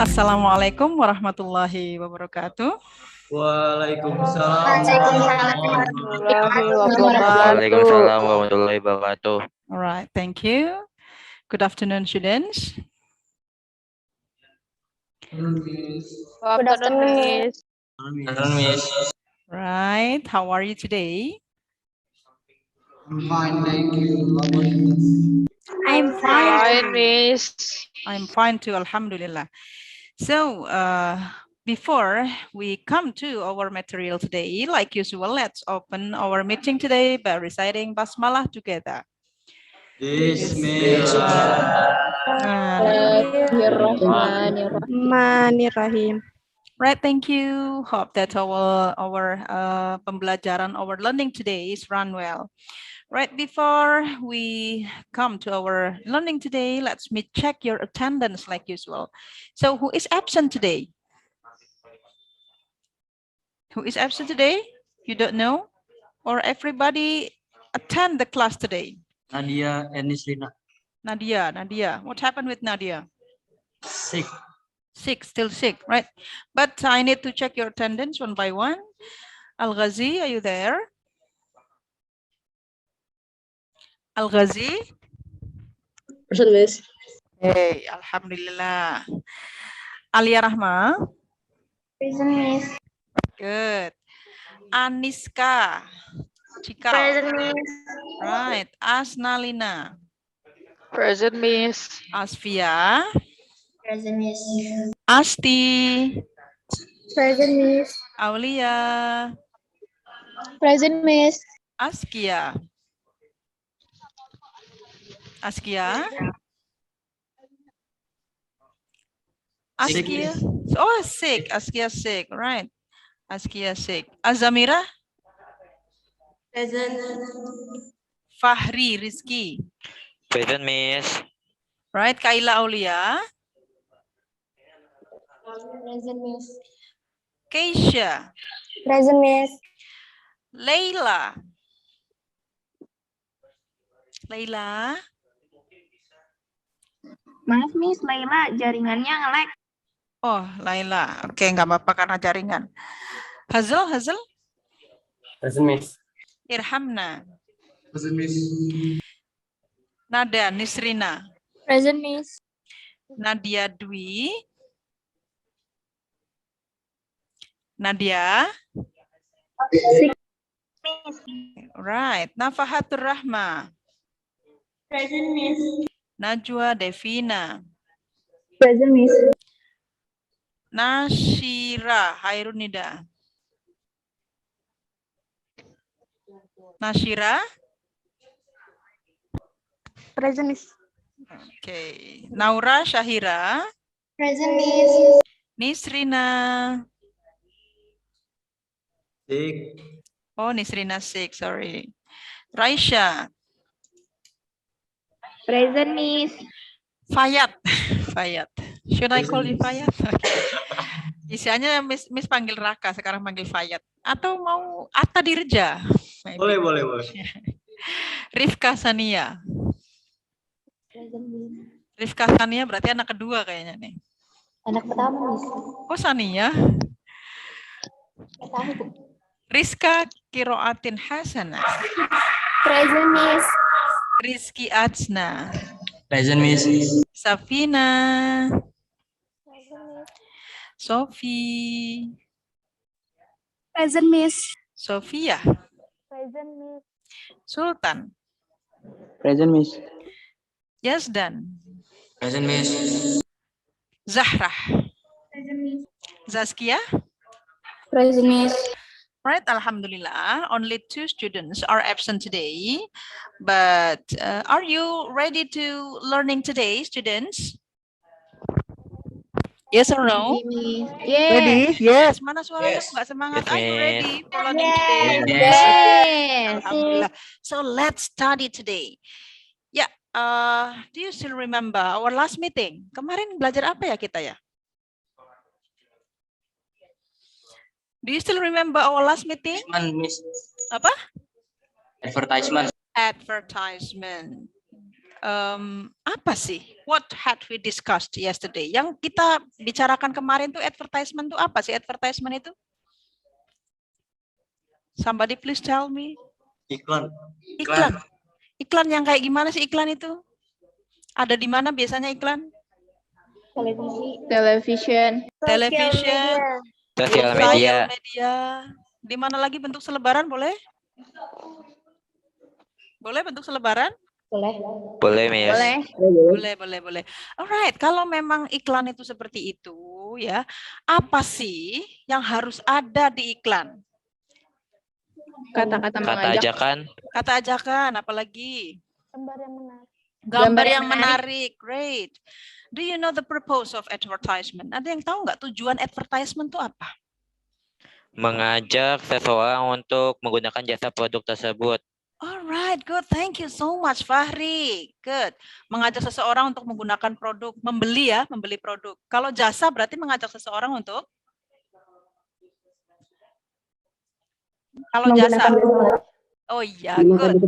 Assalamualaikum warahmatullahi wabarakatuh. Waalaikumsalam Waalaikumsalam warahmatullahi wabarakatuh. All right, thank you. Good afternoon, students. Good afternoon, Miss. Right, how are you today? I'm fine, thank you. I'm fine, Miss. I'm fine too, alhamdulillah. So, before we come to our material today, like usual, let's open our meeting today by reciting Basmalah together. Bismillahirrahmanirrahim. Right, thank you. Hope that our pembelajaran, our learning today is run well. Right, before we come to our learning today, let's check your attendance like usual. So who is absent today? Who is absent today? You don't know? Or everybody attend the class today? Nadia and Nisrina. Nadia. What happened with Nadia? Sick. Still sick, right? But I need to check your attendance one by one. Al-Ghazi, are you there? Al-Ghazi? Present, Miss. Hey, alhamdulillah. Alia Rahma? Present, Miss. Good. Aniska? Cikal? Present, Miss. Right. Asnalina? Present, Miss. Asfia? Present, Miss. Asti? Present, Miss. Aulia? Present, Miss. Askia? Askia? Askia? Oh, sick. Askia sick, right. Askia sick. Azamira? Present. Fahri Rizki? Present, Miss. Right. Kaila Aulia? Present, Miss. Keisha? Present, Miss. Leila? Maaf, Miss. Laila, jaringannya nge-lag. Oh, Laila. Oke, nggak apa-apa karena jaringan. Hazel? Present, Miss. Irhamna? Present, Miss. Nada Nisrina? Present, Miss. Nadia Dwi? Nadia? Right. Nafahatur Rahma? Present, Miss. Najwa Devina? Present, Miss. Nashira Hairunida? Nashira? Present, Miss. Oke. Naura Syahira? Present, Miss. Nisrina? Sick. Oh, Nisrina sick, sorry. Raisya? Present, Miss. Fayat? Should I call you Fayat? Isinya Miss panggil Raka, sekarang panggil Fayat. Atau mau Atta Dirja? Boleh. Rifka Sania? Present, Miss. Rifka Sania berarti anak kedua kayaknya nih. Anak pertama, Miss. Oh, Sania? Rizka Kiroatin Hasanah? Present, Miss. Rizky Atsna? Present, Miss. Safina? Sofi? Present, Miss. Sofia? Present, Miss. Sultan? Present, Miss. Yazdan? Present, Miss. Zahra? Present, Miss. Zaskia? Present, Miss. Right, alhamdulillah, only 2 students are absent today. But are you ready to learning today, students? Yes or no? Ready? Yes. Mana suaranya Yes. nggak semangat? Yes, Are you ready for learning Yes. today? Yes. Alhamdulillah. So let's study today. Ya, do you still remember our last meeting? Kemarin belajar apa ya kita ya? Do you still remember our last meeting? Miss. Apa? Advertisement. Advertisement. Apa sih? What had we discussed yesterday? Yang kita bicarakan kemarin tuh advertisement tuh apa sih advertisement itu? Somebody please tell me. Iklan. Iklan. Iklan yang kayak gimana sih iklan itu? Ada di mana biasanya iklan? Television. Television, Sosial sosial media. media. Di mana lagi bentuk selebaran boleh? Boleh bentuk selebaran? Boleh, Miss. Boleh. Alright, kalau memang iklan itu seperti itu ya, apa sih yang harus ada di iklan? Kata-kata Kata mengajak. ajakan. Kata ajakan, apalagi? Gambar yang menarik. Gambar yang menarik, great. Do you know the purpose of advertisement? Ada yang tahu nggak tujuan advertisement itu apa? Mengajak seseorang untuk menggunakan jasa produk tersebut. Alright, good. Thank you so much, Fahri. Good. Mengajak seseorang untuk menggunakan produk, membeli ya, membeli produk. Kalau jasa berarti mengajak seseorang untuk? Kalau jasa. Oh iya, good.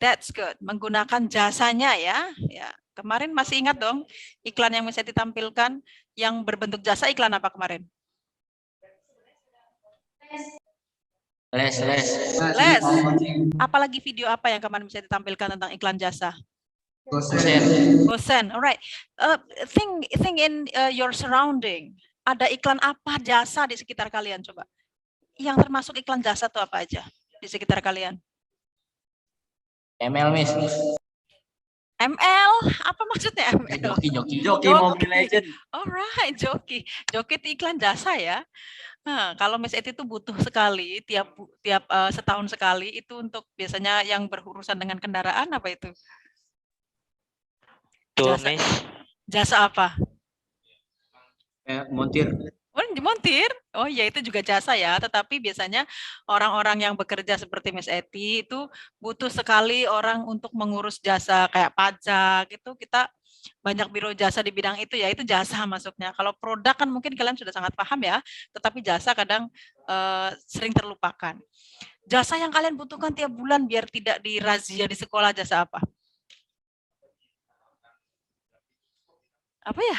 That's good. Menggunakan jasanya ya. Ya. Kemarin masih ingat dong iklan yang bisa ditampilkan yang berbentuk jasa, iklan apa kemarin? Les. Les. Apalagi video apa yang kemarin bisa ditampilkan tentang iklan jasa? Gosen. Alright. Think in your surrounding. Ada iklan apa jasa di sekitar kalian coba? Yang termasuk iklan jasa itu apa aja di sekitar kalian? ML, Miss. ML? Apa maksudnya ML? Joki Mobile Legend. Alright, joki. Joki itu iklan jasa ya. Nah, kalau Miss Eti itu butuh sekali tiap setahun sekali itu untuk biasanya yang berurusan dengan kendaraan apa itu? Tuh, Jasa. Miss. Jasa apa? Montir. Oh, dimontir. Oh ya itu juga jasa ya, tetapi biasanya orang-orang yang bekerja seperti Miss Eti itu butuh sekali orang untuk mengurus jasa kayak pajak itu kita banyak biro jasa di bidang itu ya, itu jasa masuknya. Kalau produk kan mungkin kalian sudah sangat paham ya, tetapi jasa kadang sering terlupakan. Jasa yang kalian butuhkan tiap bulan biar tidak dirazia di sekolah jasa apa? Apa ya?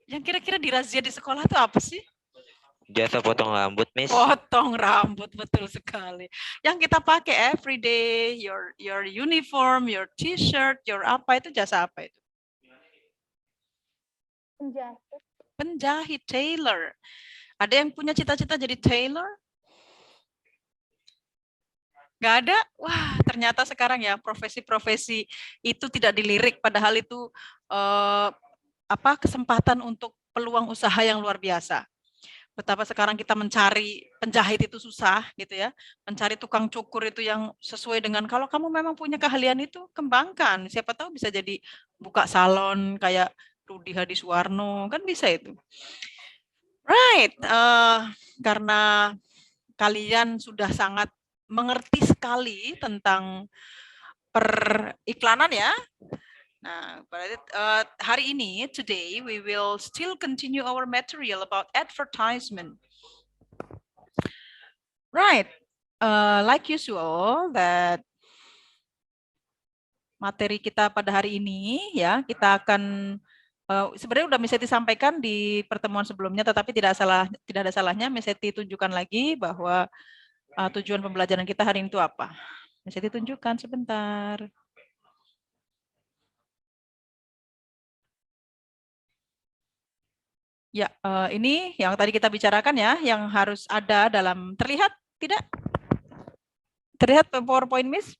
Yang kira-kira dirazia di sekolah itu apa sih? Jasa potong rambut, Miss. Potong rambut, betul sekali. Yang kita pakai every day, your uniform, your t-shirt, your apa itu jasa apa itu? Penjahit, tailor. Ada yang punya cita-cita jadi tailor? Gak ada? Wah, ternyata sekarang ya profesi-profesi itu tidak dilirik, padahal itu kesempatan untuk peluang usaha yang luar biasa. Betapa sekarang kita mencari penjahit itu susah gitu ya. Mencari tukang cukur itu yang sesuai dengan kalau kamu memang punya keahlian itu kembangkan. Siapa tahu bisa jadi buka salon kayak Rudi Hadiswarno, kan bisa itu. Right, karena kalian sudah sangat mengerti sekali tentang periklanan ya. Nah, hari ini, today, we will still continue our material about advertisement. Right, like usual, that materi kita pada hari ini, ya, kita akan sebenarnya udah Miss Eti sampaikan di pertemuan sebelumnya, tetapi tidak ada salahnya Miss Eti tunjukkan lagi bahwa tujuan pembelajaran kita hari ini itu apa. Miss Eti tunjukkan sebentar. Ya, ini yang tadi kita bicarakan ya, yang harus ada dalam, terlihat tidak? Terlihat PowerPoint, Miss?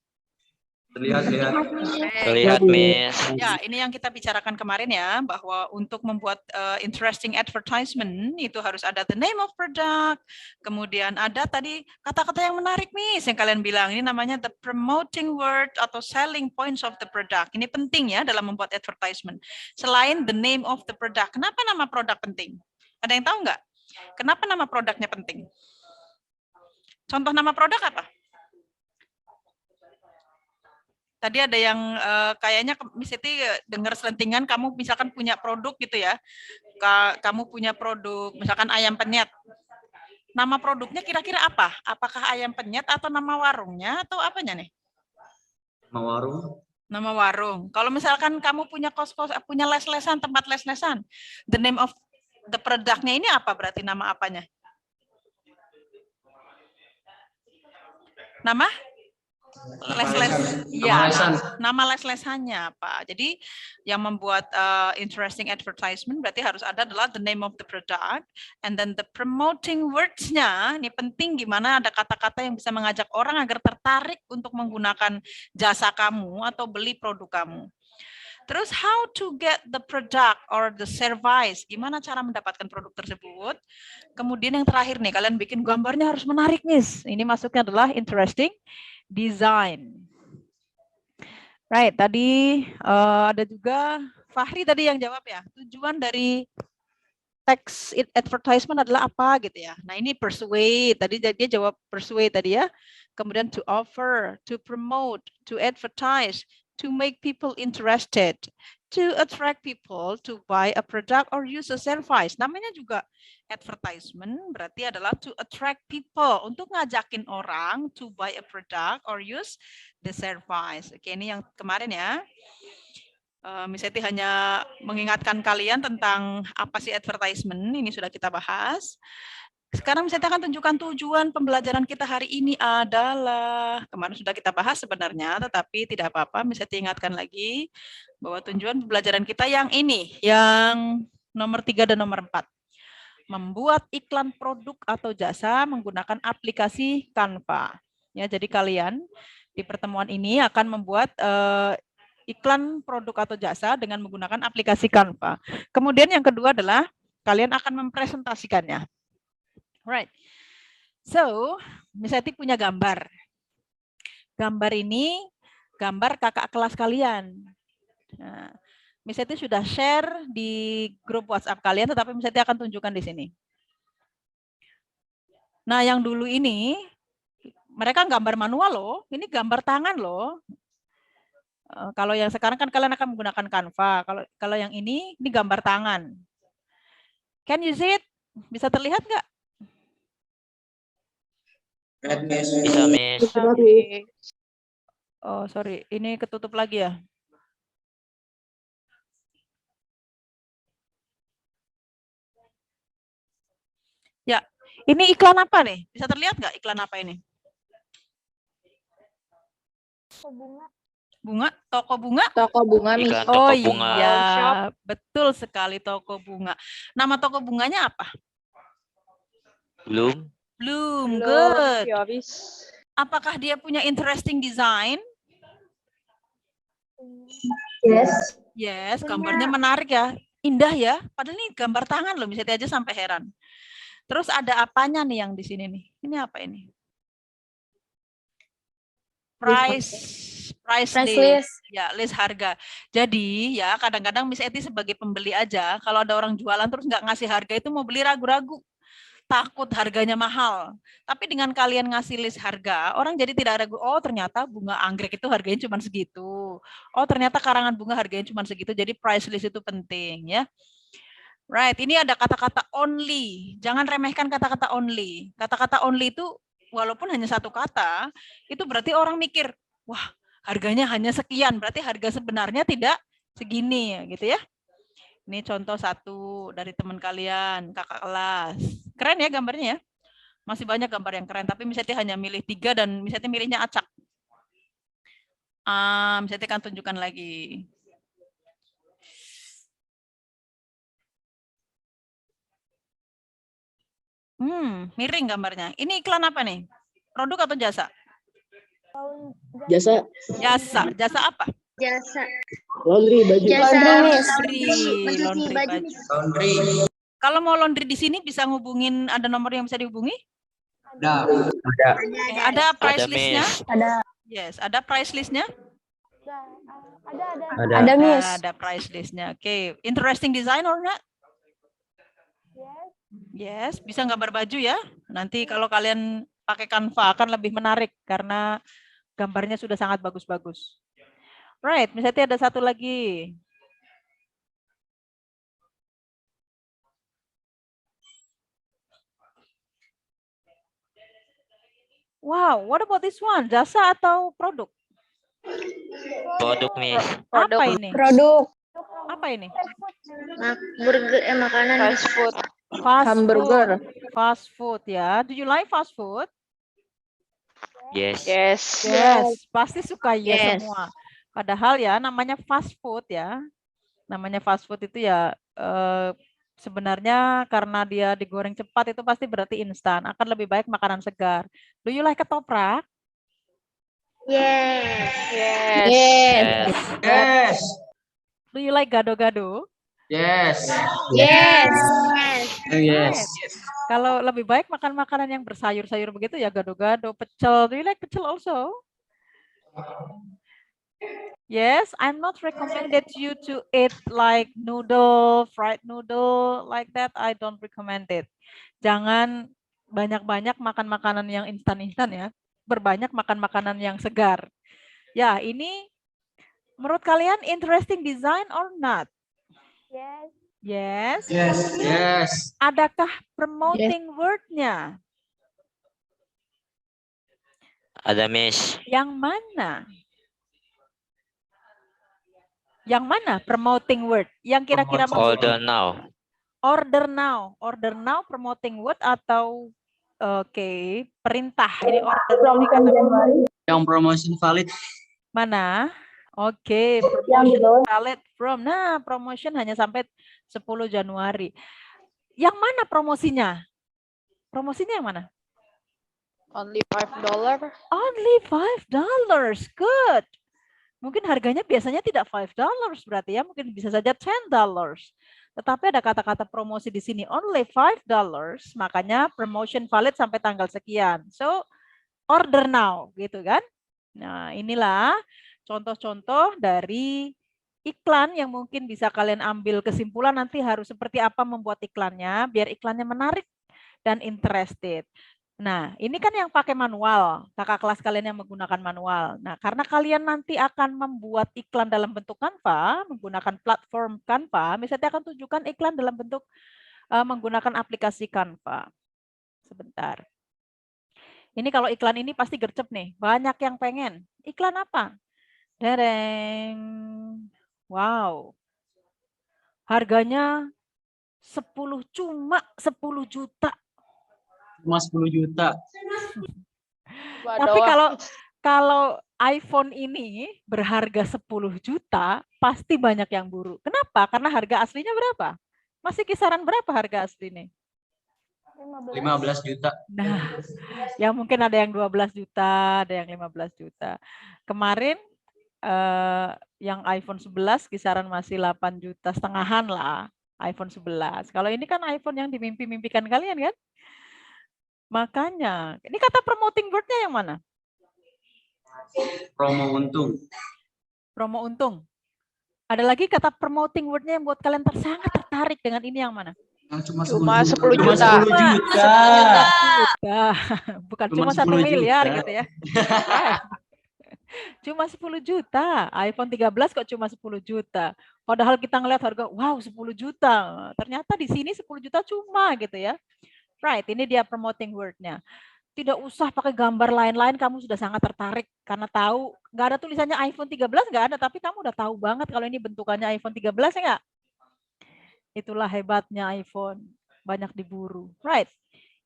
Terlihat, Miss. Ya, ini yang kita bicarakan kemarin ya, bahwa untuk membuat interesting advertisement itu harus ada the name of product, kemudian ada tadi kata-kata yang menarik, Miss, yang kalian bilang, ini namanya the promoting word atau selling points of the product. Ini penting ya dalam membuat advertisement. Selain the name of the product, kenapa nama produk penting? Ada yang tahu nggak? Kenapa nama produknya penting? Contoh nama produk apa? Tadi ada yang kayaknya Miss Eti dengar selentingan, kamu misalkan punya produk gitu ya. Kamu punya produk, misalkan ayam penyet. Nama produknya kira-kira apa? Apakah ayam penyet atau nama warungnya atau apanya nih? Nama warung. Nama warung. Kalau misalkan kamu punya kos-kos, punya les-lesan, tempat les-lesan, the name of the product-nya ini apa berarti nama apanya? Nama? Les-les. Ya, nama les-lesannya apa? Jadi yang membuat interesting advertisement berarti harus ada adalah the name of the product and then the promoting words-nya. Ini penting gimana ada kata-kata yang bisa mengajak orang agar tertarik untuk menggunakan jasa kamu atau beli produk kamu. Terus how to get the product or the service, gimana cara mendapatkan produk tersebut. Kemudian yang terakhir nih, kalian bikin gambarnya harus menarik, Miss. Ini masuknya adalah interesting design. Right, tadi ada juga Fahri tadi yang jawab ya. Tujuan dari text advertisement adalah apa gitu ya. Nah ini persuade, tadi dia jawab persuade tadi ya. Kemudian to offer, to promote, to advertise, to make people interested, to attract people to buy a product or use a service. Namanya juga advertisement, berarti adalah to attract people, untuk ngajakin orang to buy a product or use the service. Oke, ini yang kemarin ya. Miss Eti hanya mengingatkan kalian tentang apa sih advertisement, ini sudah kita bahas. Sekarang Miss Eti akan tunjukkan tujuan pembelajaran kita hari ini adalah, kemarin sudah kita bahas sebenarnya, tetapi tidak apa-apa, Miss Eti ingatkan lagi bahwa tujuan pembelajaran kita yang ini, yang nomor 3 dan nomor 4. Membuat iklan produk atau jasa menggunakan aplikasi Canva. Ya, jadi kalian di pertemuan ini akan membuat iklan produk atau jasa dengan menggunakan aplikasi Canva. Kemudian yang kedua adalah kalian akan mempresentasikannya. Right. So, Miss Eti punya gambar. Gambar ini gambar kakak kelas kalian. Nah, Miss Eti sudah share di grup WhatsApp kalian, tetapi Miss Eti akan tunjukkan di sini. Nah, yang dulu ini mereka gambar manual loh, ini gambar tangan loh. Kalau yang sekarang kan kalian akan menggunakan Canva. Kalau yang ini gambar tangan. Can you see it? Bisa terlihat nggak? Bisa, Miss. Okay. Oh, sorry. Ini ketutup lagi ya? Ya, ini iklan apa nih? Bisa terlihat nggak iklan apa ini? Bunga. Bunga, toko bunga? Toko bunga, Miss. Iklan toko bunga. Iya, betul sekali, toko bunga. Nama toko bunganya apa? Bloom. Bloom, good. Ya, Miss. Apakah dia punya interesting design? Yes. Yes, gambarnya menarik ya. Indah ya. Padahal ini gambar tangan loh, bisa aja sampai heran. Terus ada apanya nih yang di sini nih? Ini apa ini? Price list. Ya, list harga. Jadi ya kadang-kadang Miss Eti sebagai pembeli aja, kalau ada orang jualan terus nggak ngasih harga itu mau beli ragu-ragu. Takut harganya mahal. Tapi dengan kalian ngasih list harga, orang jadi tidak ragu, oh ternyata bunga anggrek itu harganya cuma segitu. Oh ternyata karangan bunga harganya cuma segitu, jadi price list itu penting ya. Right, ini ada kata-kata only. Jangan remehkan kata-kata only. Kata-kata only itu walaupun hanya satu kata, itu berarti orang mikir, wah harganya hanya sekian, berarti harga sebenarnya tidak segini gitu ya. Ini contoh satu dari teman kalian, kakak kelas. Keren ya gambarnya ya. Masih banyak gambar yang keren, tapi Miss Eti hanya milih 3 dan Miss Eti milihnya acak. Miss Eti akan tunjukkan lagi. Miring gambarnya. Ini iklan apa nih? Produk atau jasa? Jasa. Jasa apa? Jasa. Laundry baju. Jasa Laundry mencuci baju. baju. Kalau mau laundry di sini bisa ngubungin, ada nomor yang bisa dihubungi? Ada. Ada price Ada, listnya? Miss. Ada. Yes, ada price listnya? Ada, Miss. Ada price listnya. Oke, interesting design or not? Yes, bisa gambar baju ya. Nanti kalau kalian pakai Canva akan lebih menarik karena gambarnya sudah sangat bagus-bagus. Right, misalnya ada satu lagi. Wow, what about this one? Jasa atau produk? Produk, Miss. Apa ini? Produk. Apa ini? Burger, makanan. Fast food. Fast Hamburger. food. Fast food ya. Do you like fast food? Yes. Yes, pasti suka ya Yes. semua. Padahal ya namanya fast food ya. Namanya fast food itu ya sebenarnya karena dia digoreng cepat itu pasti berarti instan. Akan lebih baik makanan segar. Do you like ketoprak? Yes. Yes. Yes. Do you like gado-gado? Yes. Yes. Yes. Kalau lebih baik makan makanan yang bersayur-sayur begitu ya gado-gado, pecel. Do you like pecel also? Yes, I'm not recommended you to eat like noodle, fried noodle like that. I don't recommend it. Jangan banyak-banyak makan makanan yang instan-instan ya. Berbanyak makan makanan yang segar. Ya, ini menurut kalian interesting design or not? Yes. Yes. Adakah promoting word-nya? Ada, Miss. Yang mana? Yang mana promoting word? Yang kira-kira Order now. Order now. Order now promoting word atau perintah. Ini order now dikatakan. Yang promotion valid. Mana? Promotion valid from. Nah, promotion hanya sampai 10 Januari. Yang mana promosinya? Promosinya yang mana? Only $5. Only $5. Good. Mungkin harganya biasanya tidak $5 berarti ya, mungkin bisa saja $10. Tetapi ada kata-kata promosi di sini only $5, makanya promotion valid sampai tanggal sekian. So, order now gitu kan. Nah, inilah contoh-contoh dari iklan yang mungkin bisa kalian ambil kesimpulan nanti harus seperti apa membuat iklannya biar iklannya menarik dan interested. Nah, ini kan yang pakai manual, kakak kelas kalian yang menggunakan manual. Nah, karena kalian nanti akan membuat iklan dalam bentuk Canva, menggunakan platform Canva, misalnya akan tunjukkan iklan dalam bentuk menggunakan aplikasi Canva. Sebentar. Ini kalau iklan ini pasti gercep nih, banyak yang pengen. Iklan apa? Dereng. Wow. Harganya cuma 10 juta. Cuma 10 juta. Tapi kalau iPhone ini berharga 10 juta, pasti banyak yang buru. Kenapa? Karena harga aslinya berapa? Masih kisaran berapa harga aslinya? 15 juta. Nah, ya mungkin ada yang 12 juta, ada yang 15 juta. Kemarin yang iPhone 11 kisaran masih 8 juta setengahan lah, iPhone 11. Kalau ini kan iPhone yang dimimpi-mimpikan kalian kan? Makanya, ini kata promoting word-nya yang mana? Promo untung. Promo untung. Ada lagi kata promoting word-nya yang buat kalian sangat tertarik dengan ini yang mana? Cuma 10 10 juta. Bukan cuma 1 miliar gitu ya. Cuma 10 juta. iPhone 13 kok cuma 10 juta. Padahal kita ngelihat harga, wow 10 juta. Ternyata di sini 10 juta cuma gitu ya. Right, ini dia promoting word-nya. Tidak usah pakai gambar lain-lain, kamu sudah sangat tertarik karena tahu nggak ada tulisannya iPhone 13 nggak ada, tapi kamu udah tahu banget kalau ini bentukannya iPhone 13 ya nggak? Itulah hebatnya iPhone, banyak diburu. Right,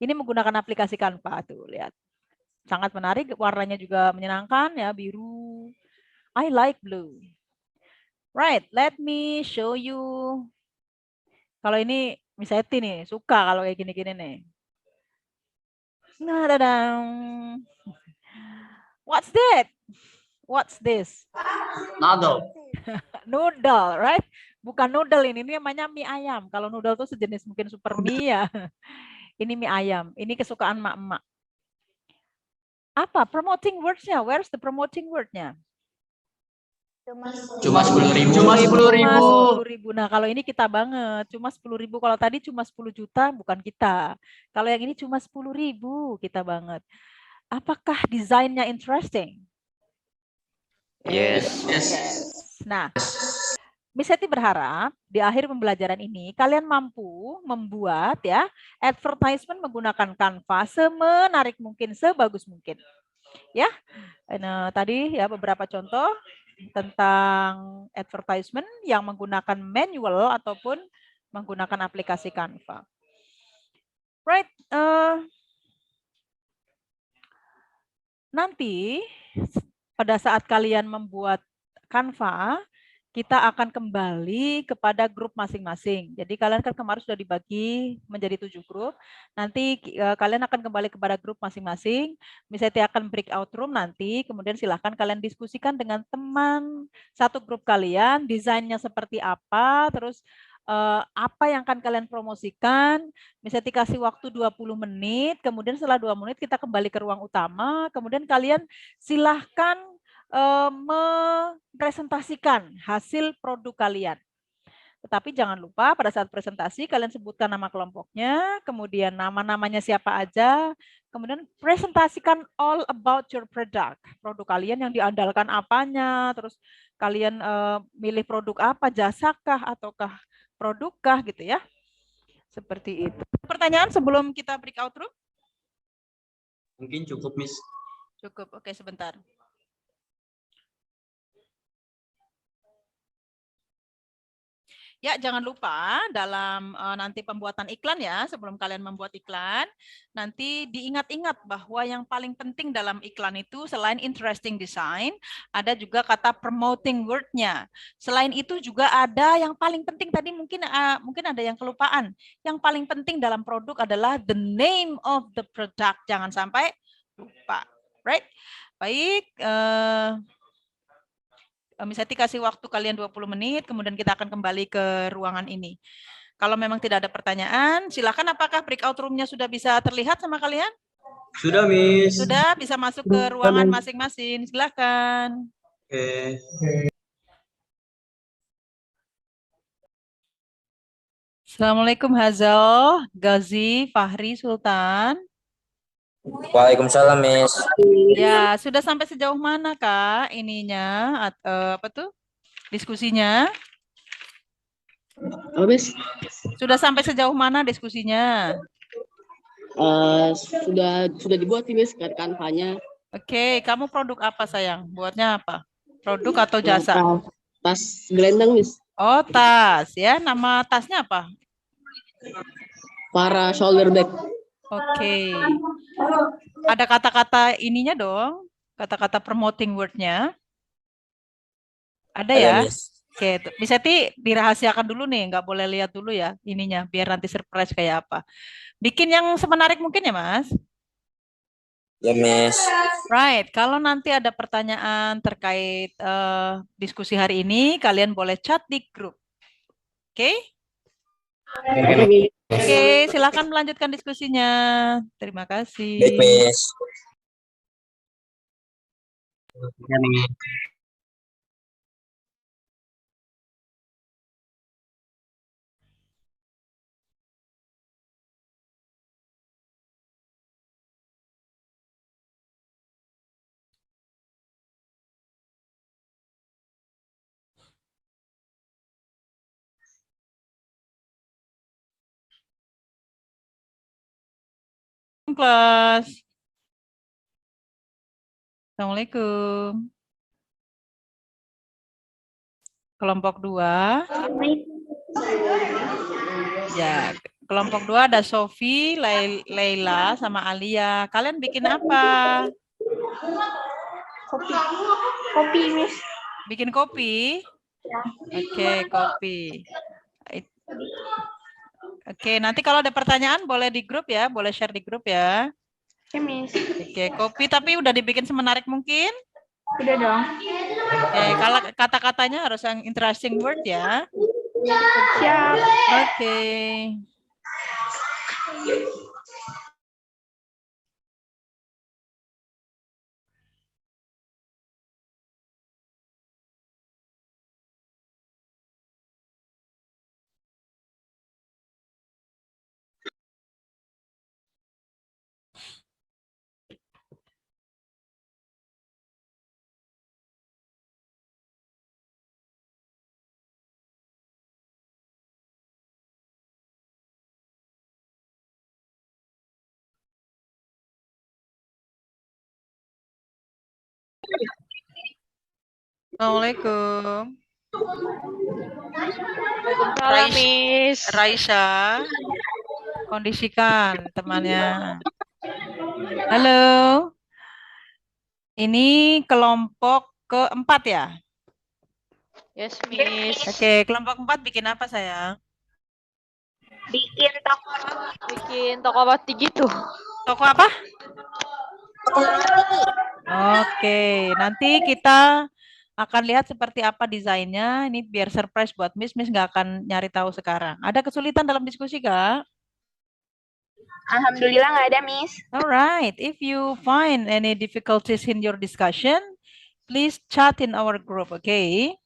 ini menggunakan aplikasi Canva tuh lihat, sangat menarik, warnanya juga menyenangkan ya, biru. I like blue. Right, let me show you. Kalau ini Miss Eti nih suka kalau kayak gini-gini nih. Nah, dadang. What's that? What's this? Noodle. Noodle, right? Bukan noodle ini namanya mie ayam. Kalau noodle itu sejenis mungkin super mie ya. Ini mie ayam. Ini kesukaan mak-mak. Apa promoting words-nya? Where's the promoting word-nya? Cuma 10.000. Cuma 10.000. Nah, kalau ini kita banget. Cuma 10.000. Kalau tadi cuma 10 juta, bukan kita. Kalau yang ini cuma 10.000, kita banget. Apakah desainnya interesting? Yes. Nah, Miss Eti berharap di akhir pembelajaran ini kalian mampu membuat ya advertisement menggunakan Canva semenarik mungkin, sebagus mungkin. Ya, nah, tadi ya beberapa contoh tentang advertisement yang menggunakan manual ataupun menggunakan aplikasi Canva. Right, nanti pada saat kalian membuat Canva, kita akan kembali kepada grup masing-masing. Jadi kalian kan kemarin sudah dibagi menjadi 7 grup. Nanti kalian akan kembali kepada grup masing-masing. Misalnya akan breakout room nanti, kemudian silahkan kalian diskusikan dengan teman satu grup kalian, desainnya seperti apa, terus apa yang akan kalian promosikan. Misalnya dikasih waktu 20 menit, kemudian setelah 2 menit kita kembali ke ruang utama, kemudian kalian silahkan mempresentasikan hasil produk kalian. Tetapi jangan lupa pada saat presentasi kalian sebutkan nama kelompoknya, kemudian nama-namanya siapa aja, kemudian presentasikan all about your product. Produk kalian yang diandalkan apanya, terus kalian milih produk apa, jasakah ataukah produkkah gitu ya. Seperti itu. Pertanyaan sebelum kita breakout room? Mungkin cukup, Miss. Cukup, oke sebentar. Ya, jangan lupa dalam nanti pembuatan iklan ya, sebelum kalian membuat iklan, nanti diingat-ingat bahwa yang paling penting dalam iklan itu selain interesting design, ada juga kata promoting word-nya. Selain itu juga ada yang paling penting tadi mungkin ada yang kelupaan. Yang paling penting dalam produk adalah the name of the product. Jangan sampai lupa. Right? Baik, misalnya dikasih waktu kalian 20 menit, kemudian kita akan kembali ke ruangan ini. Kalau memang tidak ada pertanyaan, silakan apakah breakout room-nya sudah bisa terlihat sama kalian? Sudah, Miss. Sudah, bisa masuk ke ruangan masing-masing. Silakan. Oke. Assalamualaikum Hazal, Gazi, Fahri, Sultan. Waalaikumsalam, Miss. Ya, sudah sampai sejauh mana Kak ininya, apa tuh, diskusinya? Habis Sudah sampai sejauh mana diskusinya? sudah dibuat ini Canva-nya. Oke, kamu produk apa sayang? Buatnya apa? Produk atau jasa? Tas gelendang, Miss. Oh, tas ya. Nama tasnya apa? Para shoulder bag. Oke. Ada kata-kata ininya dong. Kata-kata promoting word-nya. Ada ya? Oke, bisa dirahasiakan dulu nih. Nggak boleh lihat dulu ya ininya. Biar nanti surprise kayak apa. Bikin yang semenarik mungkin ya, Mas? Ya, Miss. Right, kalau nanti ada pertanyaan terkait diskusi hari ini, kalian boleh chat di grup. Oke? Oke, silakan melanjutkan diskusinya. Terima kasih. Baik, Miss. Ya, Miss. Kelas. Assalamualaikum. Kelompok 2. Ya, kelompok 2 ada Sofi, Leila, sama Alia. Kalian bikin apa? Kopi, Miss. Bikin kopi? Oke, kopi. Oke, nanti kalau ada pertanyaan boleh di grup ya, boleh share di grup ya. Oke, Miss. Oke, kopi tapi udah dibikin semenarik mungkin? Udah dong. Oke, kalau kata-katanya harus yang interesting word ya. Siap. Oke. Assalamualaikum. Waalaikumsalam, Miss. Raisya, kondisikan temannya. Halo, ini kelompok keempat ya? Yes, Miss. Oke, kelompok 4 bikin apa sayang? Bikin toko batik gitu. Toko apa? Oke, nanti kita akan lihat seperti apa desainnya. Ini biar surprise buat Miss. Miss nggak akan nyari tahu sekarang. Ada kesulitan dalam diskusi, Kak? Alhamdulillah nggak ada, Miss. Alright, if you find any difficulties in your discussion, please chat in our group, okay?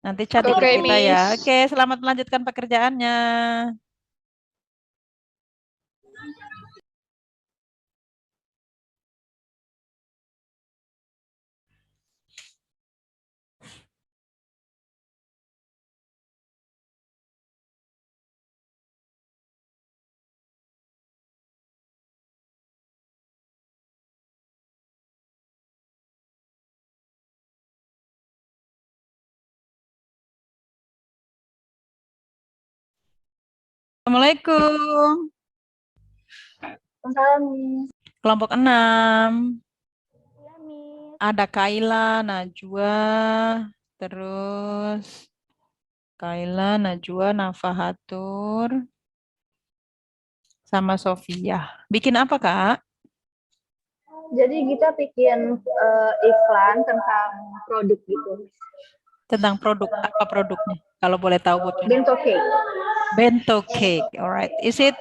Nanti chat di grup Oke, kita ya. Miss. Oke, selamat melanjutkan pekerjaannya. Assalamualaikum. Waalaikumsalam, Miss. Kelompok 6. Iya, Miss. Ada Kaila, Najwa, terus Kaila, Najwa, Nafahatur, sama Sofia. Bikin apa, Kak? Jadi kita bikin iklan tentang produk gitu. Tentang produk. Apa produknya? Kalau boleh tahu bocoran. Bento cake. Bento cake. Alright. Is it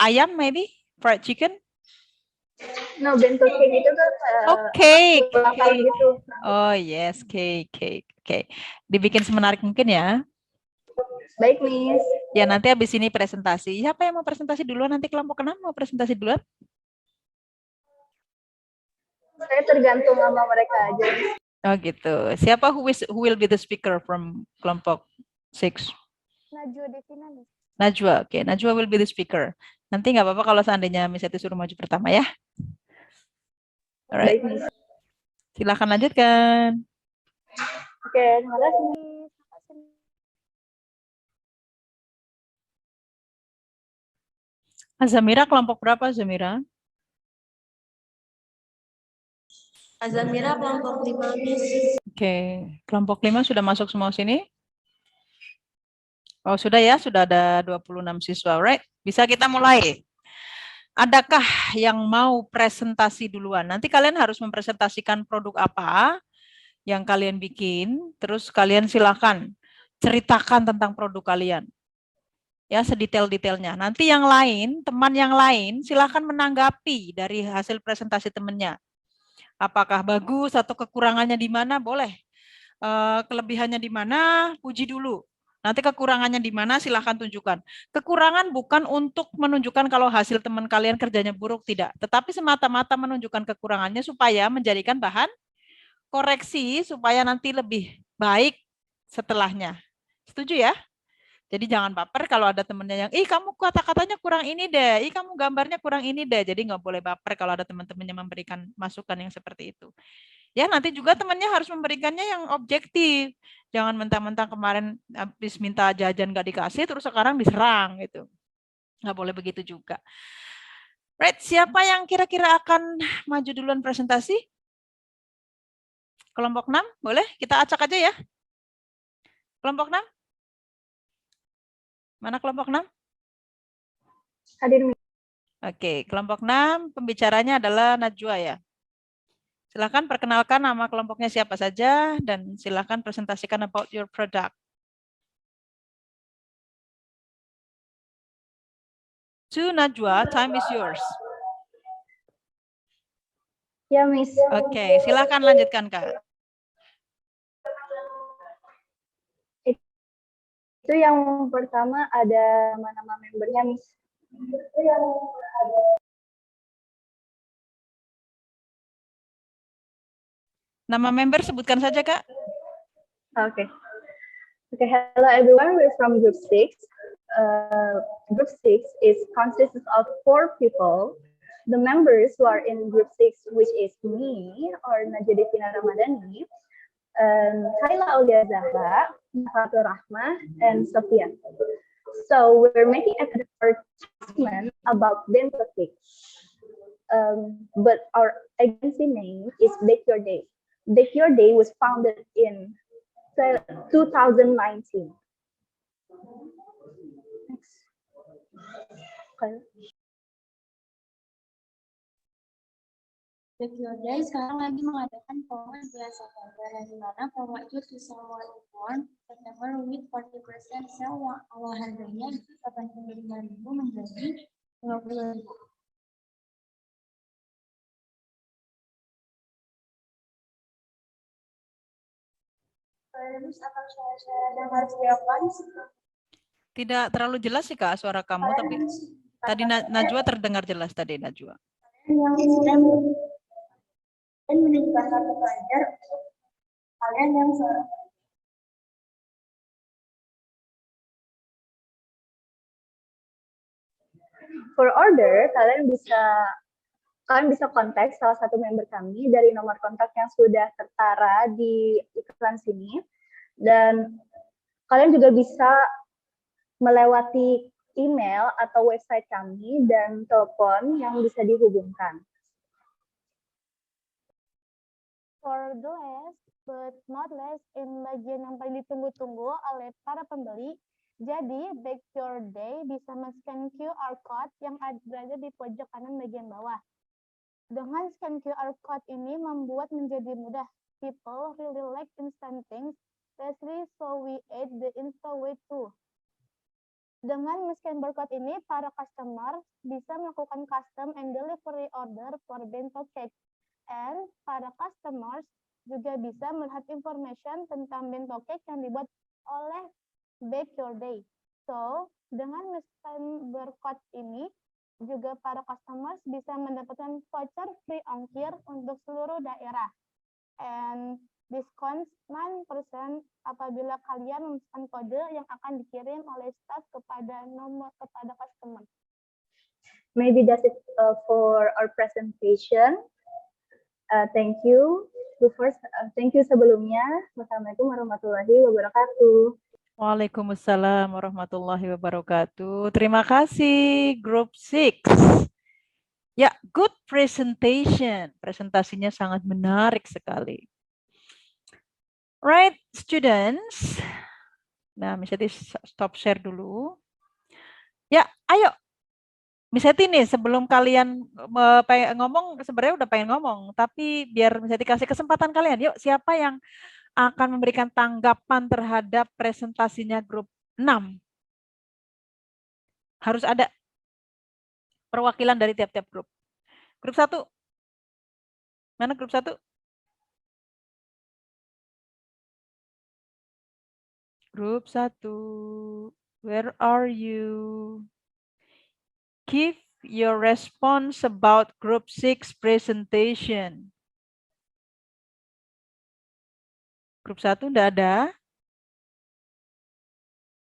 ayam maybe? Fried chicken? No, bento cake itu tuh Oh, cake. ulang tahun gitu. Oh, yes, cake. Oke. Dibikin semenarik mungkin ya. Baik, Miss. Ya, nanti habis ini presentasi. Siapa yang mau presentasi duluan? Nanti kelompok 6 mau presentasi duluan? Saya tergantung sama mereka aja. Oh, gitu. Siapa who will be the speaker from kelompok 6? Najwa Devina, Miss. Najwa. Oke, Najwa will be the speaker. Nanti nggak apa-apa kalau seandainya Miss Eti suruh maju pertama ya. Alright. Baik, Miss. Silakan lanjutkan. Oke, terima kasih, Miss. Azamira kelompok berapa, Azamira? Azamira kelompok 5, Miss. Oke, kelompok 5 sudah masuk semua sini? Oh, sudah ya, sudah ada 26 siswa, right? Bisa kita mulai. Adakah yang mau presentasi duluan? Nanti kalian harus mempresentasikan produk apa yang kalian bikin, terus kalian silakan ceritakan tentang produk kalian. Ya, sedetail-detailnya. Nanti yang lain, teman yang lain, silakan menanggapi dari hasil presentasi temannya. Apakah bagus atau kekurangannya di mana, boleh. Kelebihannya di mana, puji dulu. Nanti kekurangannya di mana, silahkan tunjukkan. Kekurangan bukan untuk menunjukkan kalau hasil teman kalian kerjanya buruk, tidak. Tetapi semata-mata menunjukkan kekurangannya supaya menjadikan bahan koreksi, supaya nanti lebih baik setelahnya. Setuju ya? Jadi jangan baper kalau ada temennya yang, ih kamu kata-katanya kurang ini deh, ih kamu gambarnya kurang ini deh. Jadi nggak boleh baper kalau ada teman-temannya memberikan masukan yang seperti itu. Ya, nanti juga temannya harus memberikannya yang objektif. Jangan mentang-mentang kemarin habis minta jajan nggak dikasih, terus sekarang diserang gitu. Nggak boleh begitu juga. Right, siapa yang kira-kira akan maju duluan presentasi? Kelompok 6, boleh? Kita acak aja ya. Kelompok 6? Mana kelompok 6? Hadir, Miss. Oke, kelompok 6, pembicaranya adalah Najwa ya. Silakan perkenalkan nama kelompoknya siapa saja dan silakan presentasikan about your product. To Najwa, time is yours. Ya, Miss. Oke, silakan lanjutkan Kak. Itu yang pertama ada nama-nama membernya, Miss. Nama member sebutkan saja Kak. Okay. Okay, hello everyone. We're from Group 6. Group 6 consists of 4 people. the members who are in group 6, which is me, or Najwa Devina Ramadhani, Kayla Aulia Zahra, Fatul Rahmah, and Sophia. So we're making a advertisement about Bentokick. But our agency name is Bake Your Day. Bake Your Day was founded in 2019. Next. Okay. Bake Your Day sekarang lagi mengadakan promo di bulan September, di mana promo itu bisa mulai September with 40% sale yang awal harganya Rp85.000 menjadi Rp50.000. Terus apa yang harus dilakukan? Tidak terlalu jelas sih Kak suara kamu, tapi tadi Najwa terdengar jelas tadi Najwa. Yang sedang dan menunjukkan kartu pelajar kalian yang For order, kalian bisa kontak salah satu member kami dari nomor kontak yang sudah tertara di iklan sini, dan kalian juga bisa melewati email atau website kami dan telepon yang bisa dihubungkan. For the last but not least, in bagian yang paling ditunggu-tunggu oleh para pembeli, jadi Bake Your Day bisa men-scan QR code yang berada di pojok kanan bagian bawah. Dengan scan QR code ini membuat menjadi mudah. People really like instant things, especially so we add the instant way too. Dengan men-scan barcode ini, para customer bisa melakukan custom and delivery order for bento cake. And para customers juga bisa melihat information tentang bento cake yang dibuat oleh Bake Your Day. So, dengan men-scan barcode ini, juga para customers bisa mendapatkan voucher free ongkir untuk seluruh daerah. And diskon 9% apabila kalian memesan kode yang akan dikirim oleh staff kepada customer. Maybe that's it for our presentation. Thank you. Thank you sebelumnya. Wassalamualaikum warahmatullahi wabarakatuh. Waalaikumsalam warahmatullahi wabarakatuh. Terima kasih Group 6. Ya, good presentation. Presentasinya sangat menarik sekali. Right, students. Nah, Miss Eti stop share dulu. Ya, ayo. Miss Eti nih, sebelum kalian ngomong, sebenarnya udah pengen ngomong, tapi biar Miss Eti kasih kesempatan kalian. Yuk, siapa yang akan memberikan tanggapan terhadap presentasinya grup 6? Harus ada perwakilan dari tiap-tiap grup. Grup 1. Mana grup 1? Grup 1. Where are you? Give your response about group 6 presentation. Grup 1 udah ada?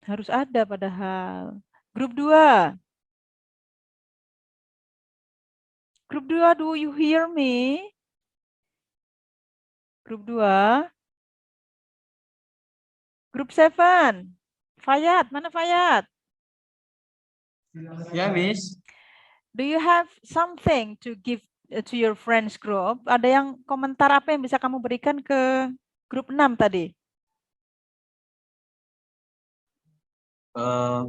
Harus ada padahal. Grup 2. Grup 2, do you hear me? Grup 2. Grup 7. Fayat, mana Fayat? Ya, Miss. Do you have something to give to your friends group? Ada yang komentar apa yang bisa kamu berikan ke grup 6 tadi?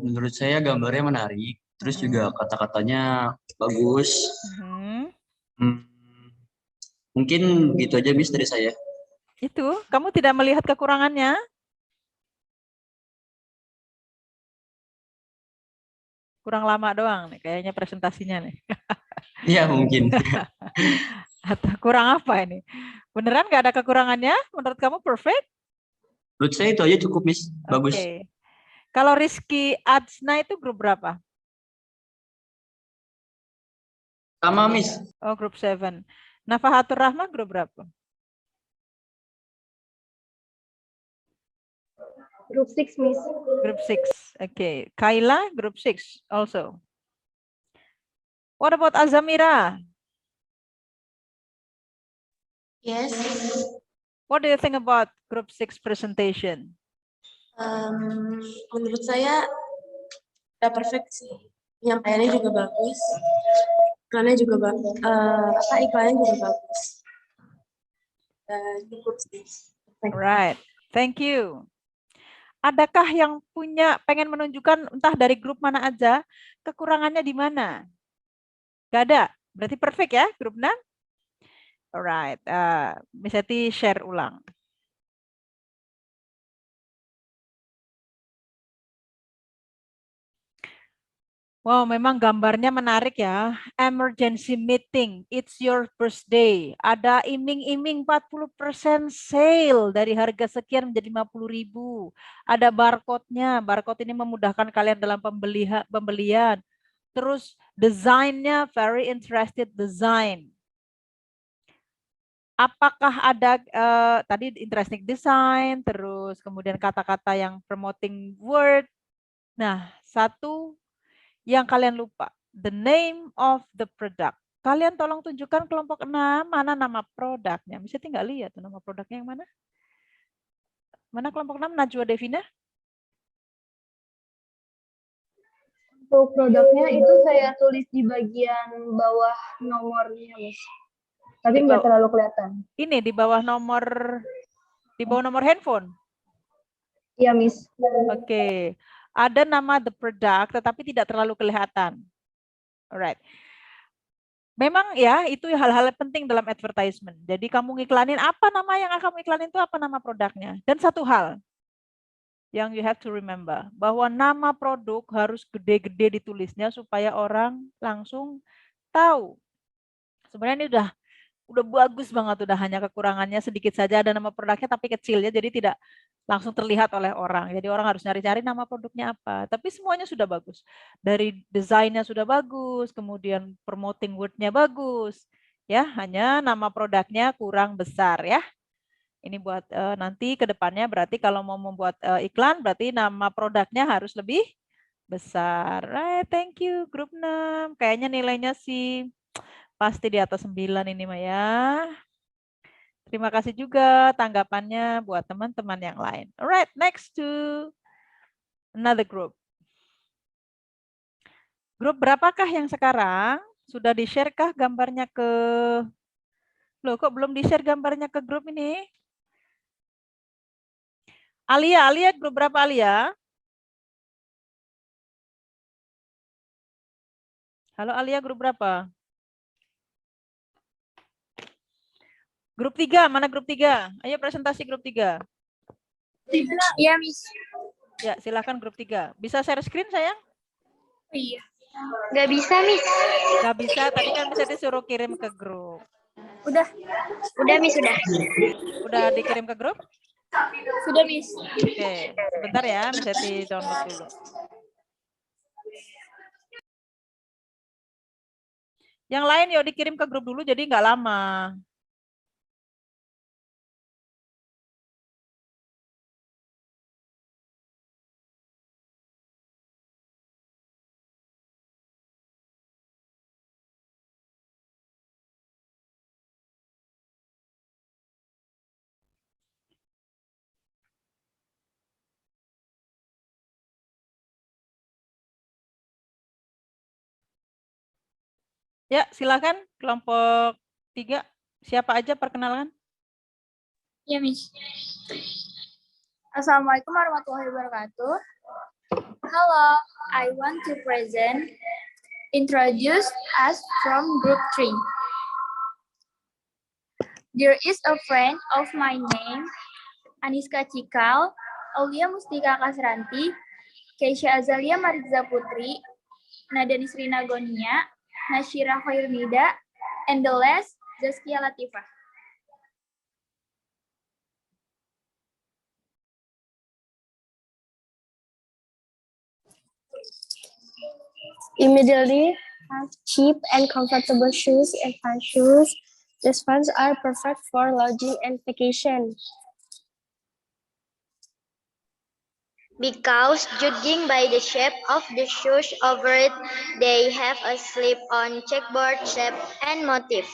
Menurut saya gambarnya menarik, terus juga kata-katanya bagus. Mungkin gitu aja, Miss, dari saya. Itu, kamu tidak melihat kekurangannya? Kurang lama doang nih, kayaknya presentasinya nih. Iya, mungkin. Atau kurang apa ini? Beneran nggak ada kekurangannya? Menurut kamu perfect? Menurut saya itu aja cukup, Miss. Bagus. Oke. Kalau Rizky Adsna itu grup berapa? Sama, Miss. Oh, grup 7. Nafahatur Rahmah grup berapa? Group 6, Miss. Group 6. Oke. Kayla grup 6 also. What about Azamira? Yes. What do you think about Group 6 presentation? Menurut saya udah perfect sih. Penyampaiannya juga bagus. Iklannya juga bagus. Iklannya juga bagus. Cukup sih. Perfect. Right, thank you. Adakah yang pengen menunjukkan entah dari grup mana aja, kekurangannya di mana? Gak ada, berarti perfect ya grup 6? Alright, Miss Eti share ulang. Wow, memang gambarnya menarik ya. Emergency meeting, it's your birthday. Ada iming-iming 40% sale dari harga sekian menjadi 50.000. Ada barcode-nya. Barcode ini memudahkan kalian dalam pembelian. Terus desainnya very interested design. Apakah ada tadi interesting design, terus kemudian kata-kata yang promoting word. Nah, satu yang kalian lupa, the name of the product. Kalian tolong tunjukkan kelompok 6, mana nama produknya. Bisa tinggal lihat nama produknya yang mana. Mana kelompok 6, Najwa Devina? Untuk produknya itu saya tulis di bagian bawah nomornya, Miss. Tapi nggak terlalu kelihatan. Ini di bawah nomor handphone. Iya, Miss. Oke. Ada nama the product tetapi tidak terlalu kelihatan. Alright. Memang ya itu hal-hal penting dalam advertisement. Jadi kamu ngiklanin apa nama yang akan kamu iklanin itu apa nama produknya. Dan satu hal yang you have to remember, bahwa nama produk harus gede-gede ditulisnya supaya orang langsung tahu. Sebenarnya ini udah bagus banget, udah hanya kekurangannya sedikit saja, ada nama produknya tapi kecil ya, jadi tidak langsung terlihat oleh orang. Jadi orang harus nyari-cari nama produknya apa. Tapi semuanya sudah bagus. Dari desainnya sudah bagus, kemudian promoting word-nya bagus. Ya, hanya nama produknya kurang besar ya. Ini buat nanti ke depannya berarti kalau mau membuat iklan berarti nama produknya harus lebih besar. Right, thank you grup 6. Kayaknya nilainya sih pasti di atas 9 ini mah ya. Terima kasih juga tanggapannya buat teman-teman yang lain. Alright, next to another group. Grup berapakah yang sekarang? Sudah di-share kah gambarnya ke... Loh, kok belum di-share gambarnya ke grup ini? Alia, grup berapa Alia? Halo Alia, grup berapa? Grup 3, mana grup 3? Ayo presentasi grup 3. Iya, Miss. Ya, silakan grup 3. Bisa share screen sayang? Iya. Nggak bisa, Miss. Nggak bisa, tadi kan bisa disuruh kirim ke grup. Udah, Miss, sudah. Udah dikirim ke grup? Sudah, Miss. Oke, sebentar ya, bisa di-download dulu. Yang lain yuk dikirim ke grup dulu jadi nggak lama. Ya, silakan kelompok 3. Siapa aja perkenalan? Iya, Miss. Assalamualaikum warahmatullahi wabarakatuh. Hello, I want to introduce us from group 3. There is a friend of my name, Aniska Cikal, Aulia Mustika Kasranti, Keisha Azalia Mariza Putri, Nada Nisrina Gonia, Nashira Khairnida, and the last, Zaskia Latifah. Immediately have cheap and comfortable shoes and fun shoes. These funds are perfect for lodging and vacation. Because judging by the shape of the shoes over it, they have a slip-on checkboard shape and motif.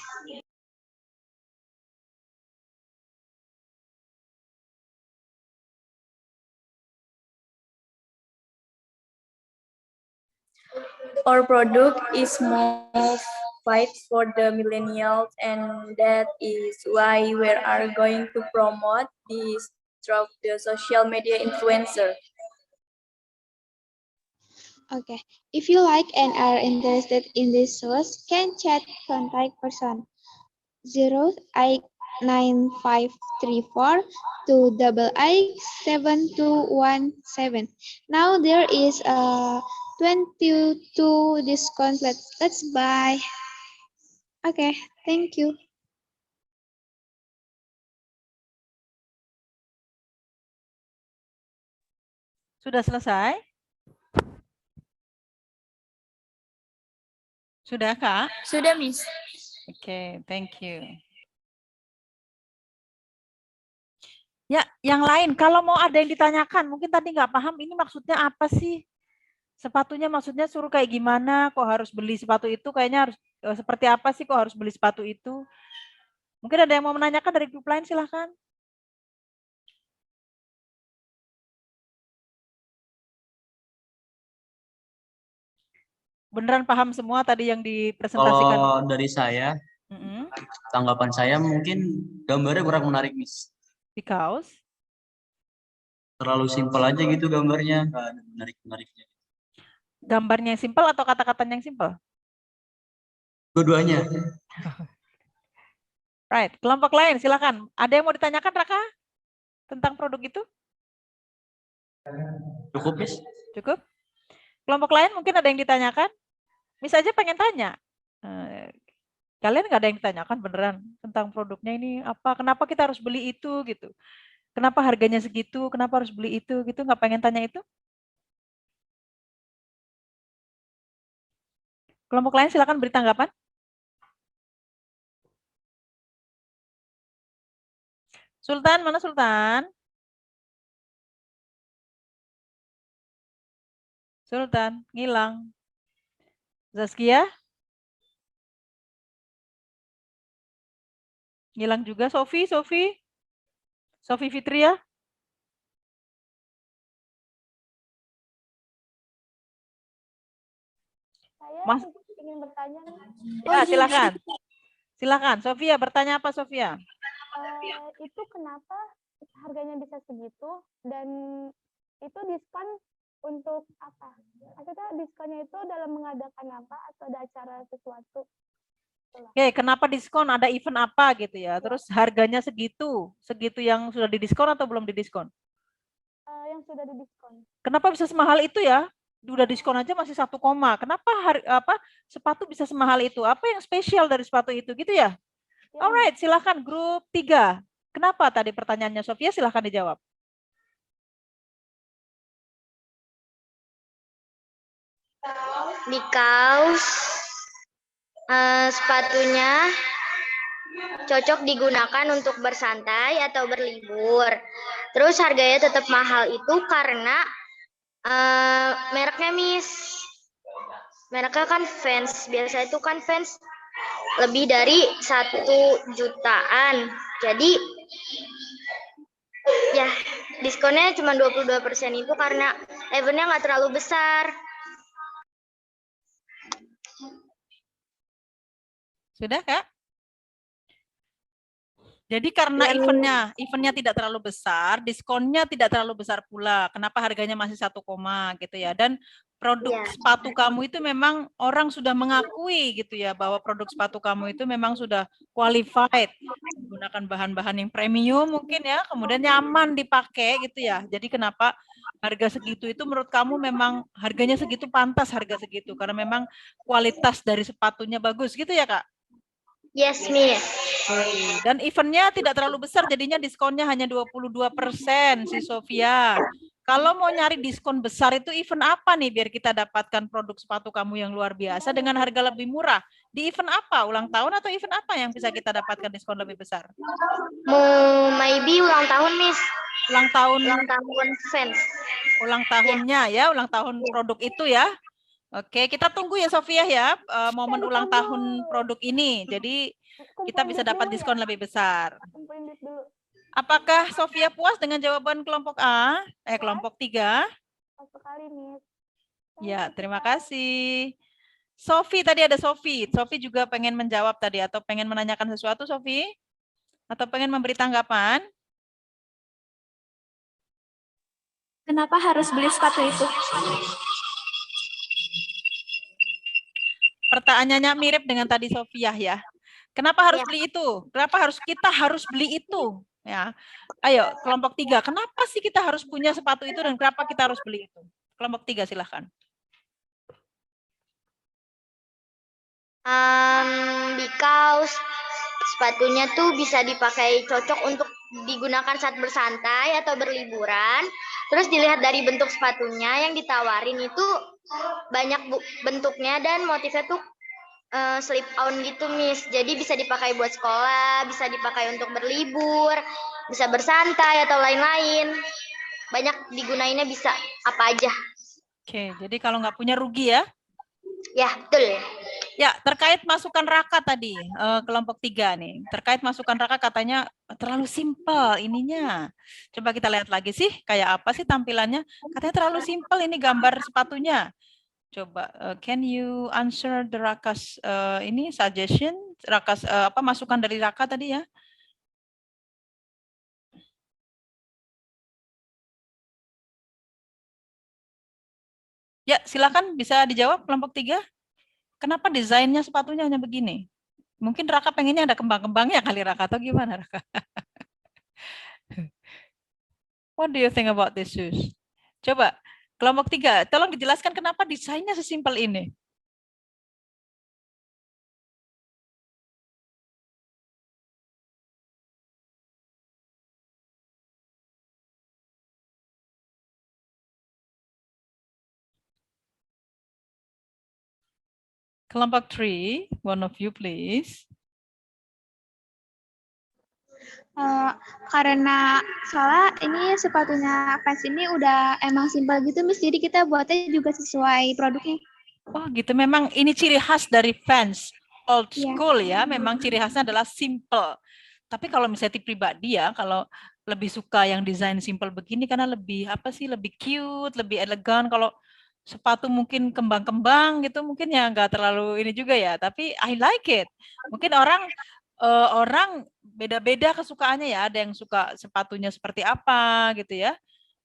Our product is more fight for the millennials, and that is why we are going to promote this through the social media influencer. Okay. If you like and are interested in this shoes, can chat contact person 08954 2887217. Now there is a 22 discount. Let's buy. Okay, thank you. Sudah selesai? Sudah, Kak? Sudah, Miss. Oke, thank you. Ya, yang lain, kalau mau ada yang ditanyakan, mungkin tadi nggak paham ini maksudnya apa sih? Sepatunya maksudnya suruh kayak gimana, kok harus beli sepatu itu, kayaknya harus seperti apa sih kok harus beli sepatu itu? Mungkin ada yang mau menanyakan dari grup lain, silahkan. Beneran paham semua tadi yang dipresentasikan? Kalau dari saya, tanggapan saya mungkin gambarnya kurang menarik, Miss. Because? Terlalu simpel aja gitu gambarnya, nggak ada menarik-menariknya. Gambarnya yang simpel atau kata-katanya yang simpel? Dua-duanya. Right, kelompok lain silakan. Ada yang mau ditanyakan, Raka? Tentang produk itu? Cukup, Miss? Cukup? Kelompok lain mungkin ada yang ditanyakan? Miss aja pengen tanya. Kalian nggak ada yang ditanyakan beneran tentang produknya ini apa? Kenapa kita harus beli itu gitu? Kenapa harganya segitu? Kenapa harus beli itu gitu? Nggak pengen tanya itu? Kelompok lain silakan beri tanggapan. Sultan, mana Sultan? Sultan, ngilang. Zaskia? Ngilang juga. Sofi Fitria? Saya ingin bertanya. Ya, silakan. Silakan, Sofia, bertanya apa Sofia? Itu kenapa harganya bisa segitu dan itu diskon untuk apa? Maksudnya diskonnya itu dalam mengadakan apa atau ada acara sesuatu? Oke, kenapa diskon? Ada event apa gitu ya? Terus harganya segitu yang sudah didiskon atau belum didiskon? Yang sudah didiskon. Kenapa bisa semahal itu ya? Udah diskon aja masih 1, kenapa sepatu bisa semahal itu? Apa yang spesial dari sepatu itu gitu ya? Alright, silakan grup 3. Kenapa tadi pertanyaannya Sofia? Silakan dijawab. Because sepatunya cocok digunakan untuk bersantai atau berlibur. Terus harganya tetap mahal itu karena mereknya Miss. Mereknya kan Vans. Biasa itu kan Vans lebih dari 1 jutaan. Jadi ya diskonnya cuma 22% itu karena eventnya nggak terlalu besar. Sudah, Kak? Jadi karena eventnya tidak terlalu besar, diskonnya tidak terlalu besar pula. Kenapa harganya masih 1, gitu ya. Dan produk sepatu kamu itu memang orang sudah mengakui gitu ya, bahwa produk sepatu kamu itu memang sudah qualified. Menggunakan bahan-bahan yang premium mungkin ya, kemudian nyaman dipakai gitu ya. Jadi kenapa harga segitu itu menurut kamu memang harganya segitu, pantas harga segitu. Karena memang kualitas dari sepatunya bagus gitu ya, Kak? Yes, Miss. Dan eventnya tidak terlalu besar, jadinya diskonnya hanya 22% si Sofia. Kalau mau nyari diskon besar itu event apa nih biar kita dapatkan produk sepatu kamu yang luar biasa dengan harga lebih murah? Di event apa? Ulang tahun atau event apa yang bisa kita dapatkan diskon lebih besar? Maybe ulang tahun, Miss. Ulang tahun fans. Ulang tahunnya ya, ulang tahun produk itu ya. Oke, kita tunggu ya Sofia ya, momen ulang tahun produk ini. Jadi kita bisa dapat diskon lebih besar. Apakah Sofia puas dengan jawaban kelompok A? Kelompok 3? Sekali, Miss. Ya, terima kasih. Sofi, tadi ada Sofi. Sofi juga pengen menjawab tadi atau pengen menanyakan sesuatu, Sofi? Atau pengen memberi tanggapan? Kenapa harus beli sepatu itu? Pertanyaannya mirip dengan tadi Sofia ya. Kenapa harus beli itu? Kenapa kita harus beli itu? Ya, ayo kelompok 3. Kenapa sih kita harus punya sepatu itu dan kenapa kita harus beli itu? Kelompok 3 silahkan. Because sepatunya tuh bisa dipakai cocok untuk digunakan saat bersantai atau berliburan. Terus dilihat dari bentuk sepatunya yang ditawarin itu banyak bentuknya dan motifnya tuh slip on gitu, Miss. Jadi bisa dipakai buat sekolah, bisa dipakai untuk berlibur, bisa bersantai atau lain-lain. Banyak digunainnya bisa apa aja. Oke, jadi kalau nggak punya rugi ya? Ya, betul. Ya, terkait masukan Raka tadi, kelompok 3 nih. Terkait masukan Raka katanya terlalu simpel ininya. Coba kita lihat lagi sih, kayak apa sih tampilannya. Katanya terlalu simpel ini gambar sepatunya. Coba, can you answer the Raka's ini suggestion, Raka's apa masukan dari Raka tadi ya? Ya, silakan bisa dijawab kelompok 3. Kenapa desainnya sepatunya hanya begini? Mungkin Raka pengennya ada kembang-kembangnya kali Raka, atau gimana Raka? What do you think about this shoes? Coba, kelompok 3, tolong dijelaskan kenapa desainnya sesimpel ini. Kelompok 3, one of you please. Karena soalnya ini sepatunya fans ini udah emang simpel gitu, Miss. Jadi kita buatnya juga sesuai produknya. Oh gitu, memang ini ciri khas dari fans old school ya. Memang ciri khasnya adalah simple. Tapi kalau misalnya tipe pribadi ya, kalau lebih suka yang desain simple begini karena lebih apa sih, lebih cute, lebih elegan. Kalau sepatu mungkin kembang-kembang gitu, mungkin ya nggak terlalu ini juga ya. Tapi I like it. Mungkin orang beda-beda kesukaannya ya. Ada yang suka sepatunya seperti apa gitu ya.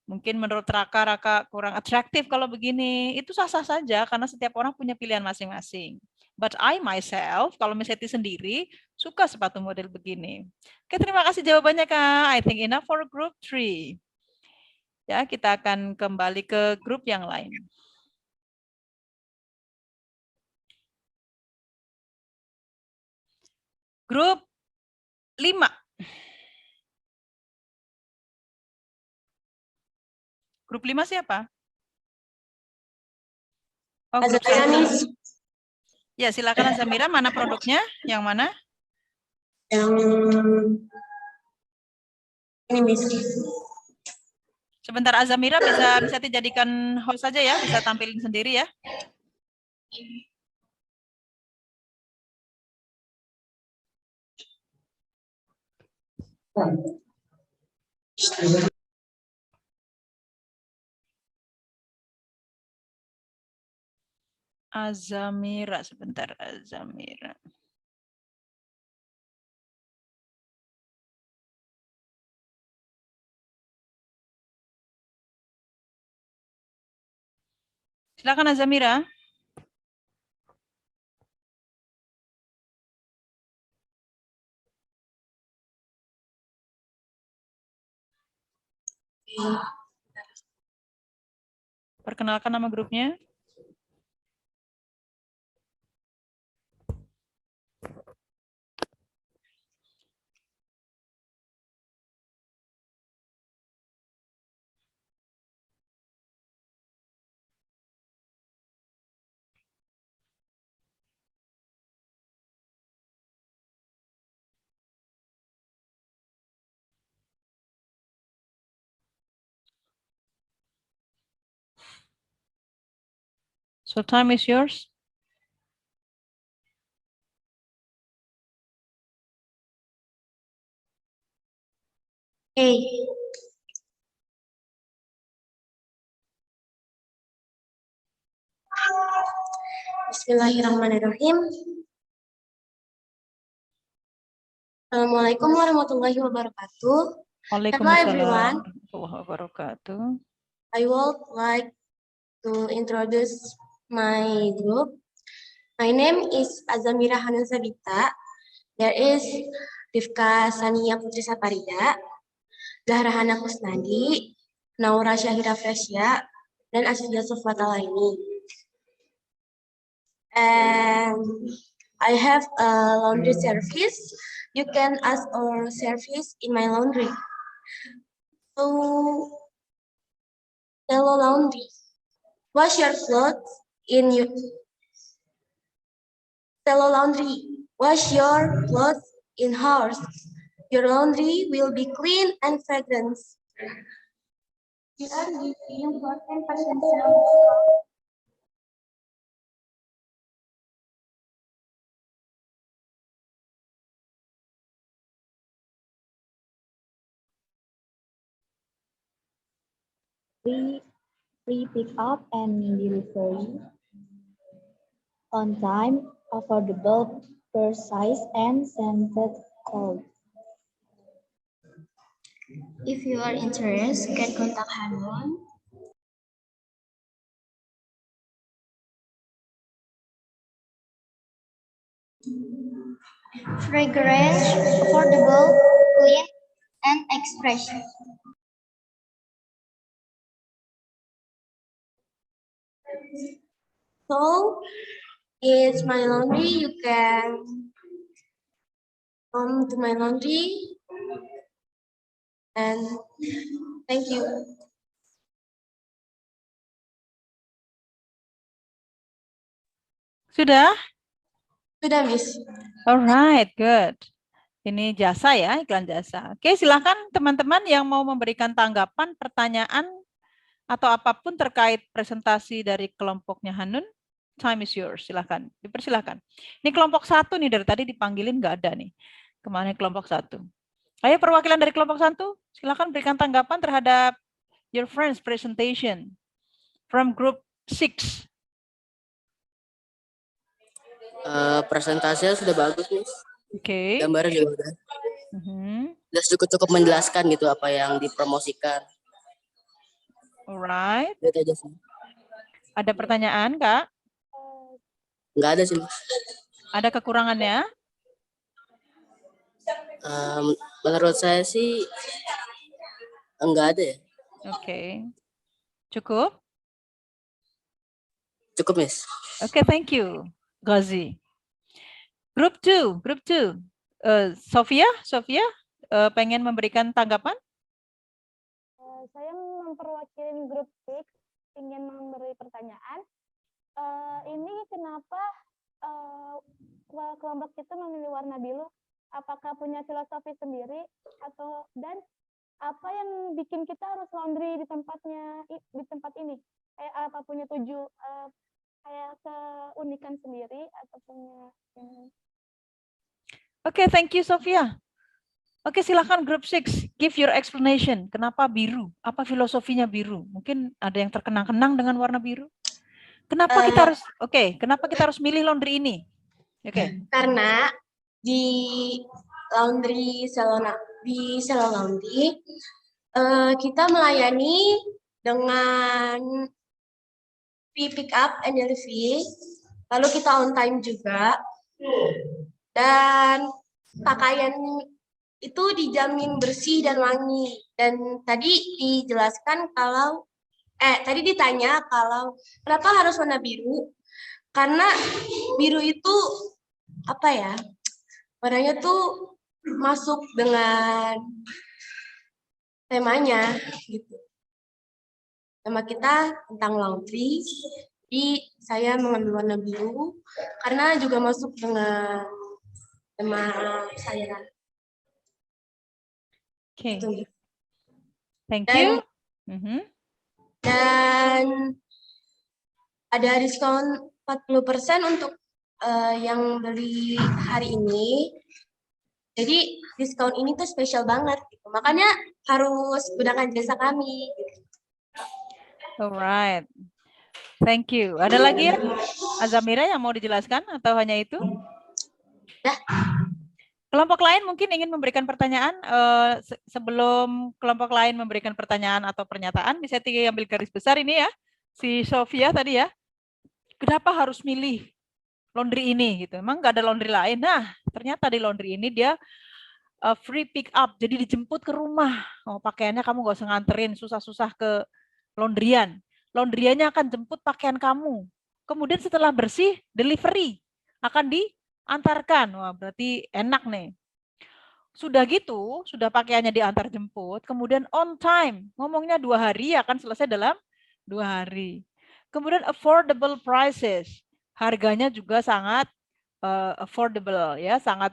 Mungkin menurut Raka kurang atraktif kalau begini. Itu sah-sah saja karena setiap orang punya pilihan masing-masing. But I myself, kalau misalnya sendiri, suka sepatu model begini. Oke, terima kasih jawabannya Kak. I think enough for group 3. Ya, kita akan kembali ke grup yang lain. Grup 5. Grup 5 siapa? Oh, grup ya, silakan Azamira, mana produknya? Yang mana? Yang ini, Miss. Sebentar Azamira bisa dijadikan host saja ya, bisa tampilin sendiri ya. Azamira, sebentar Azamira. Silakan Azamira. Perkenalkan nama grupnya. So time is yours. Okay. Bismillahirrahmanirrahim. Assalamualaikum warahmatullahi wabarakatuh. Hello everyone. Warahmatullahi wabarakatuh. I would like to introduce my group. My name is Azamira Hanun Sabita. There is Rifka Sania Putri Saparida, Zahra Hana Kusnadi, Naura Syahira Fresya, dan Asyidah Sofwatalaini. And I have a laundry service. You can ask our service in my laundry. So, Hello Laundry, wash your clothes in your Hello Laundry, wash your clothes in hours. Your laundry will be clean and fragrant. We are giving 14% free pick up and delivery on time, affordable, precise, and scented clothes. If you are interested, can contact Hanun. Fragrance, affordable, clean, and expression. So, it's my laundry. You can come to my laundry. And thank you. Sudah? Sudah, Miss. Alright, good. Ini jasa ya, iklan jasa. Oke, silakan teman-teman yang mau memberikan tanggapan, pertanyaan, atau apapun terkait presentasi dari kelompoknya Hanun. Time is yours, silakan. Dipersilakan. Ini kelompok 1 nih, dari tadi dipanggilin nggak ada nih. Kemana kelompok 1? Ayo perwakilan dari kelompok 1, silakan berikan tanggapan terhadap your friend's presentation from group 6. Presentasinya sudah bagus, Miss. Oke. Gambarnya juga udah. Udah cukup menjelaskan gitu apa yang dipromosikan. Alright. Itu aja sih. Ada pertanyaan, Kak? Nggak ada sih, Mas. Ada kekurangannya? Menurut saya sih enggak ada ya. Oke. Cukup? Cukup, Miss. Oke, thank you, Ghazi. Group 2. Sofia, pengen memberikan tanggapan? Saya memperwakili grup 6, ingin memberi pertanyaan. Ini kenapa kelompok kita memilih warna biru? Apakah punya filosofi sendiri dan apa yang bikin kita harus laundry di tempat ini? Apa punya kayak keunikan sendiri atau punya Oke, thank you Sofia. Oke, silakan group 6, give your explanation. Kenapa biru? Apa filosofinya biru? Mungkin ada yang terkenang-kenang dengan warna biru. Kenapa kita harus milih laundry ini? Oke. Karena di laundry salon laundry kita melayani dengan free pick up and delivery, lalu kita on time juga, dan pakaian itu dijamin bersih dan wangi. Dan tadi dijelaskan tadi ditanya kalau kenapa harus warna biru? Karena biru itu apa ya? Warnanya tuh masuk dengan temanya gitu. Tema kita tentang laundry. Jadi saya mengambil warna biru karena juga masuk dengan tema saya. Oke. Thank you. Dan ada diskon 40% untuk yang beli hari ini. Jadi diskon ini tuh spesial banget, gitu. Makanya harus gunakan jasa kami. Gitu. Alright. Thank you. Ada lagi ya? Azamira yang mau dijelaskan atau hanya itu? Kelompok lain mungkin ingin memberikan pertanyaan. Sebelum kelompok lain memberikan pertanyaan atau pernyataan, bisa ambil garis besar ini ya. Si Sofia tadi ya. Kenapa harus milih laundry ini gitu? Emang nggak ada laundry lain? Nah, ternyata di laundry ini dia free pick up. Jadi dijemput ke rumah. Oh, pakaiannya kamu nggak usah nganterin susah-susah ke laundryan. Laundryannya akan jemput pakaian kamu. Kemudian setelah bersih, delivery. Akan diantarkan. Wah, berarti enak nih. Sudah gitu, sudah pakaiannya diantar jemput, kemudian on time. Ngomongnya 2 hari akan selesai dalam 2 hari. Kemudian affordable prices. Harganya juga sangat affordable ya, sangat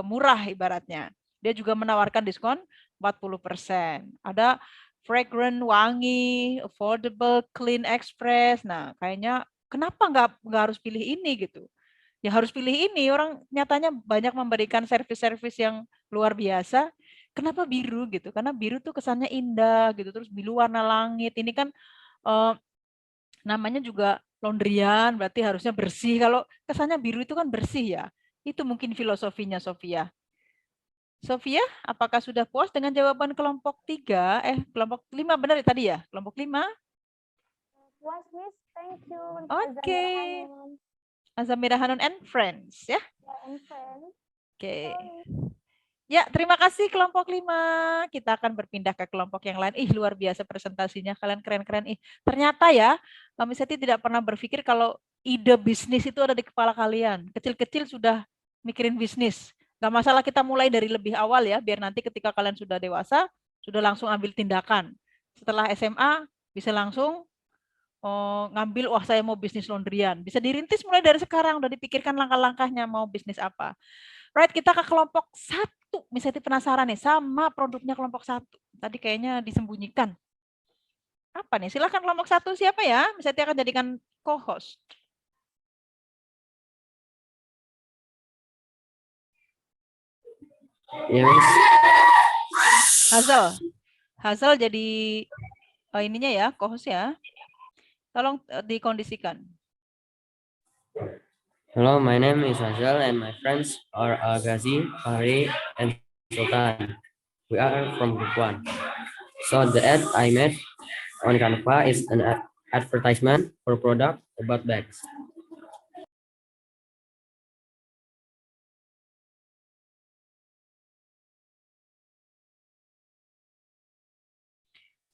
murah ibaratnya. Dia juga menawarkan diskon 40%. Ada fragrant, wangi, affordable, clean express. Nah, kayaknya kenapa nggak harus pilih ini gitu? Ya harus pilih ini, orang nyatanya banyak memberikan servis-servis yang luar biasa. Kenapa biru gitu? Karena biru tuh kesannya indah gitu, terus biru warna langit. Ini kan namanya juga laundryan, berarti harusnya bersih. Kalau kesannya biru itu kan bersih ya. Itu mungkin filosofinya Sofia. Sofia, apakah sudah puas dengan jawaban kelompok 3? Kelompok 5 benar ya tadi ya? Kelompok 5? Puas, Miss. Thank you. Oke. Azamira Hanun and friends ya. And friends. Oke. Ya, terima kasih kelompok 5. Kita akan berpindah ke kelompok yang lain. Ih, luar biasa presentasinya. Kalian keren-keren. Ternyata ya, Kami Seti tidak pernah berpikir kalau ide bisnis itu ada di kepala kalian. Kecil-kecil sudah mikirin bisnis. Gak masalah kita mulai dari lebih awal ya, biar nanti ketika kalian sudah dewasa, sudah langsung ambil tindakan. Setelah SMA, bisa langsung ngambil, wah saya mau bisnis laundryan. Bisa dirintis mulai dari sekarang, udah dipikirkan langkah-langkahnya mau bisnis apa. Right, kita ke kelompok 1. Misalnya penasaran nih sama produknya kelompok 1. Tadi kayaknya disembunyikan. Apa nih? Silakan kelompok 1 siapa ya? Misalnya akan jadikan co-host. Ya, Miss. Hazel jadi ininya ya, co-host ya. Tolong dikondisikan. Hello, my name is Hazel and my friends are Agazi, Fahri, and Sultan. We are from Group 1. So the ad I made on Canva is an advertisement for product about bags.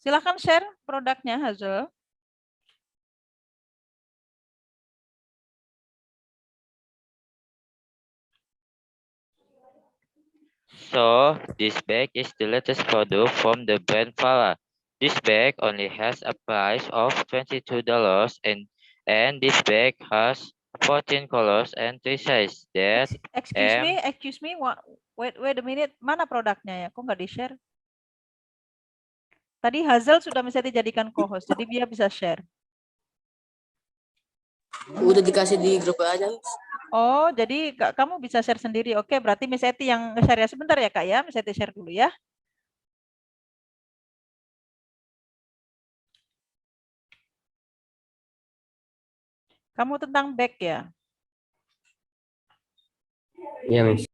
Silakan share produknya, Hazel. So, this bag is the latest product from the brand Fala. This bag only has a price of $22 and this bag has 14 colors and 3 sizes. Excuse me, wait a minute. Mana produknya ya? Kok nggak di-share? Tadi Hazel sudah bisa dijadikan co-host, jadi dia bisa share. Udah dikasih di grup aja. Oh, jadi kamu bisa share sendiri. Oke, berarti Miss Eti yang nge-share ya. Sebentar ya, Kak ya. Miss Eti share dulu ya. Kamu tentang bag ya? Iya, Miss.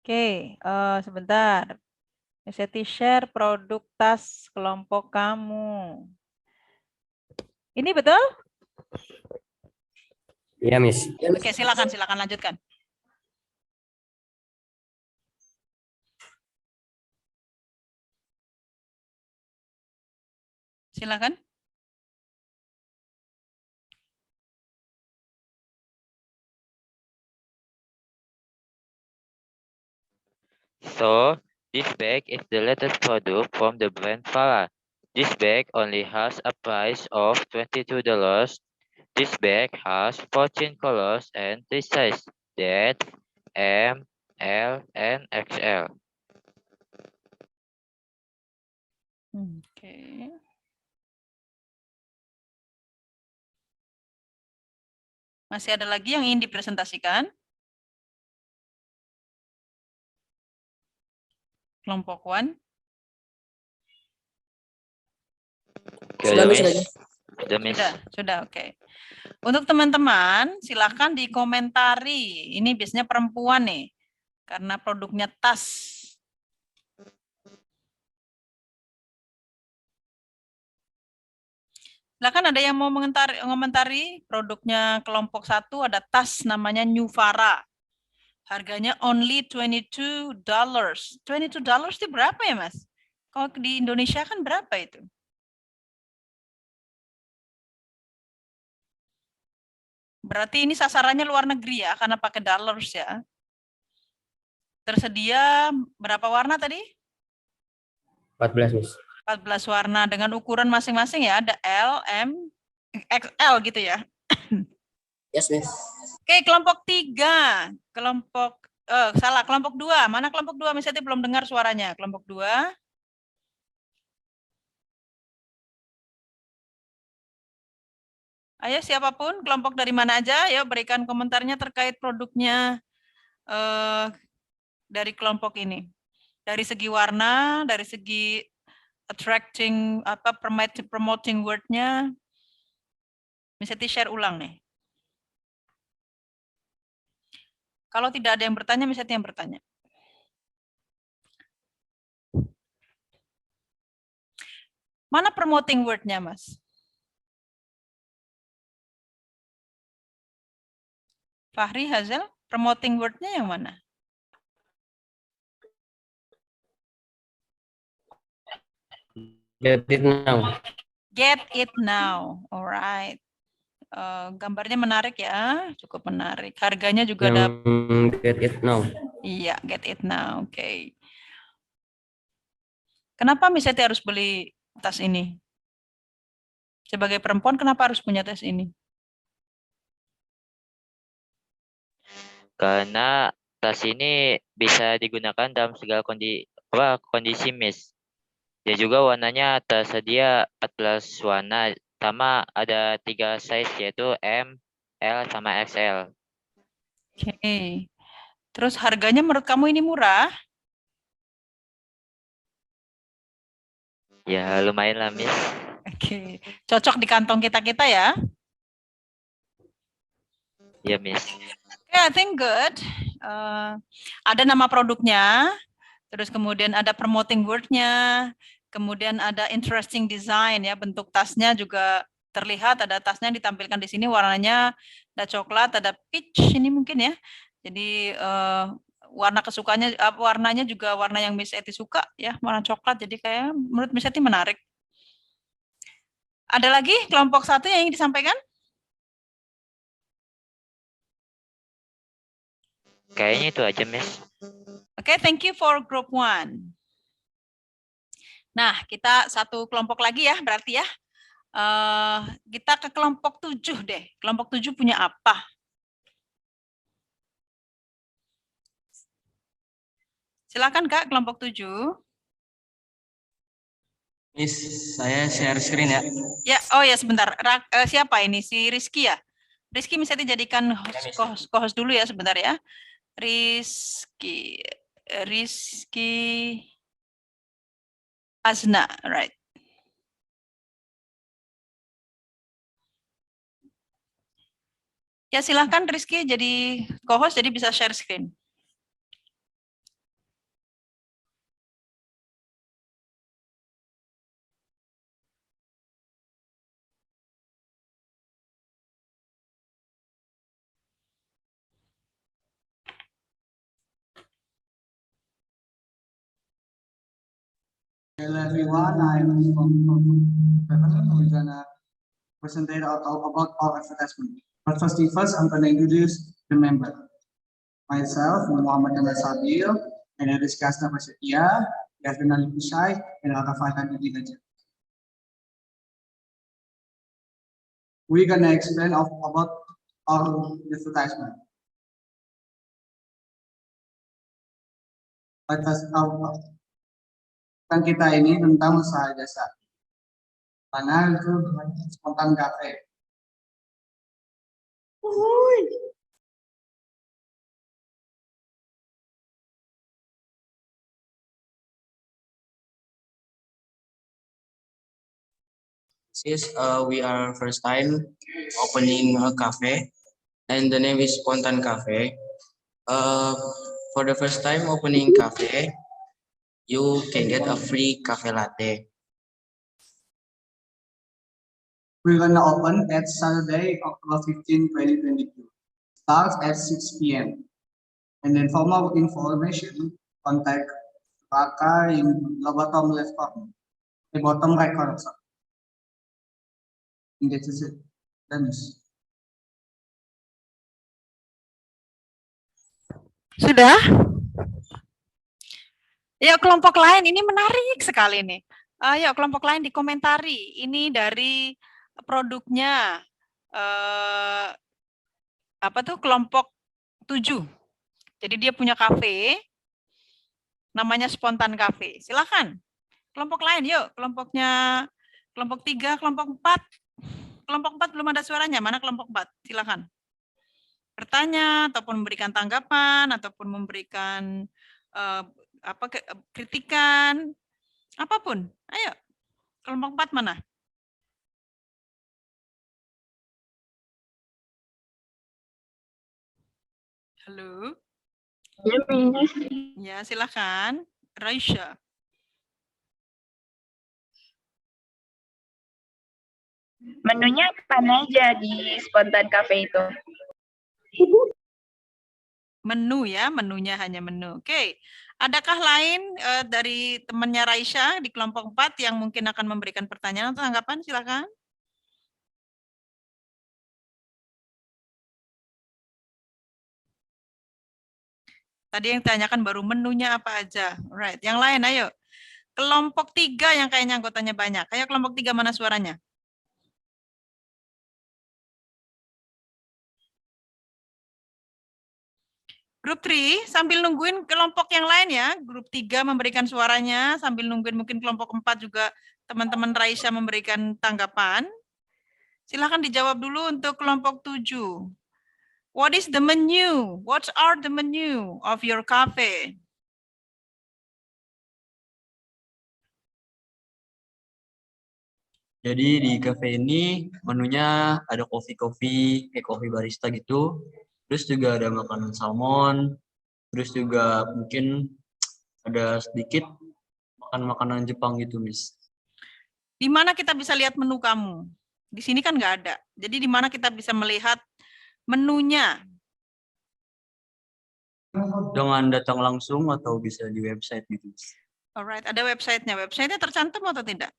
Oke, sebentar. Miss Eti share produk tas kelompok kamu. Ini betul? Iya, Miss. Oke, silakan lanjutkan. Silakan. So, this bag is the latest product from the brand Fala. This bag only has a price of $22. This bag has 14 colors and 3 sizes, that M, L, and XL. Okay. Masih ada lagi yang ingin dipresentasikan? Kelompok 1. Sudah, oke. Untuk teman-teman, silakan dikomentari. Ini biasanya perempuan nih, karena produknya tas. Silakan ada yang mau mengomentari produknya kelompok 1, ada tas namanya New Vara. Harganya only $22. $22 itu berapa ya, Mas? Kalau di Indonesia kan berapa itu? Berarti ini sasarannya luar negeri ya, karena pakai dollars ya. Tersedia berapa warna tadi? 14, Miss. 14 warna dengan ukuran masing-masing ya, ada L, M, XL gitu ya. Yes, Miss. Oke, kelompok 3. Kelompok 2. Mana kelompok 2? Misalnya belum dengar suaranya. Kelompok 2. Ayo siapapun, kelompok dari mana aja, yuk berikan komentarnya terkait produknya dari kelompok ini. Dari segi warna, dari segi attracting, promoting word-nya. Misalnya share ulang nih. Kalau tidak ada yang bertanya, misalnya yang bertanya. Mana promoting word-nya, Mas? Fahri, Hazel, promoting word-nya yang mana? Get it now. Get it now, alright. Gambarnya menarik ya, cukup menarik. Harganya juga ada. Get it now. Iya, get it now, oke. Kenapa misalnya harus beli tas ini? Sebagai perempuan, kenapa harus punya tas ini? Karena tas ini bisa digunakan dalam segala kondisi, Miss. Dia juga warnanya tersedia 14 warna, sama ada 3 size yaitu M, L, sama XL. Oke. Terus harganya menurut kamu ini murah? Ya lumayan lah, Miss. Oke. Cocok di kantong kita-kita ya? Ya, Miss. I think good. Ada nama produknya, terus kemudian ada promoting word-nya, kemudian ada interesting design ya, bentuk tasnya juga terlihat, ada tasnya ditampilkan di sini, warnanya ada coklat, ada peach ini mungkin ya. Jadi warna kesukaannya, warnanya juga warna yang Miss Eti suka ya, warna coklat. Jadi kayak menurut Miss Eti menarik. Ada lagi kelompok 1 yang ingin disampaikan? Kayaknya itu aja, Miss. Oke, thank you for group 1. Nah, kita satu kelompok lagi ya, berarti ya. Kita ke kelompok 7 deh. Kelompok 7 punya apa? Silakan Kak, kelompok 7. Miss, saya share screen ya. Ya, oh ya sebentar. Siapa ini? Si Rizky ya? Rizky bisa dijadikan co-host dulu ya sebentar ya. Rizky Azna, right? Ya silahkan Rizky jadi co-host, jadi bisa share screen. Hello everyone, I'm from Bevan. We're gonna present about our advertisement. But first, I'm gonna introduce the member. Myself, Muhammad Ahmad Sabil, and Rizky Asna Prasetya, Yasmin Ali Pusai, and Al-Kafatan Nadi Gajah. we're gonna explain about our advertisement. Kan kita ini tentang usaha jasa. Mana itu spontan cafe. Since we are first time opening a cafe, and the name is Spontan Cafe. For the first time opening cafe, you can get a free cafe latte. We're gonna open at Saturday, October 15, 2022. Starts at 6 p.m. And then for more information, contact Raka in the bottom left corner, the bottom right corner. And that is it. Done. Sudah? Ya, kelompok lain ini menarik sekali nih. Ayo, kelompok lain dikomentari. Ini dari produknya apa tuh kelompok 7. Jadi dia punya kafe namanya Spontan Cafe. Silakan. Kelompok lain yuk, kelompoknya kelompok 3, kelompok 4. Kelompok 4 belum ada suaranya. Mana kelompok 4? Silakan. Bertanya ataupun memberikan tanggapan ataupun memberikan kritikan apapun. Ayo. Kelompok 4 mana? Halo. Ya, silakan. Raisya. Menunya apa aja di Spontan Cafe itu? Menu ya, menunya hanya menu. Oke. Adakah lain dari temannya Raisya di kelompok 4 yang mungkin akan memberikan pertanyaan atau tanggapan? Silakan. Tadi yang ditanyakan baru menunya apa aja. Alright, yang lain ayo. Kelompok 3 yang kayaknya anggotanya banyak. Ayo kelompok 3 mana suaranya? Grup 3 sambil nungguin kelompok yang lain ya. Grup 3 memberikan suaranya sambil nungguin mungkin kelompok 4 juga teman-teman Raisya memberikan tanggapan. Silahkan dijawab dulu untuk kelompok 7. What is the menu? What are the menu of your cafe? Jadi di cafe ini menunya ada kopi-kopi, kayak kopi barista gitu. Terus juga ada makanan salmon. Terus juga mungkin ada sedikit makanan Jepang gitu, Miss. Di mana kita bisa lihat menu kamu? Di sini kan nggak ada. Jadi di mana kita bisa melihat menunya? Dengan datang langsung atau bisa di website gitu. Alright, ada websitenya. Websitenya tercantum atau tidak?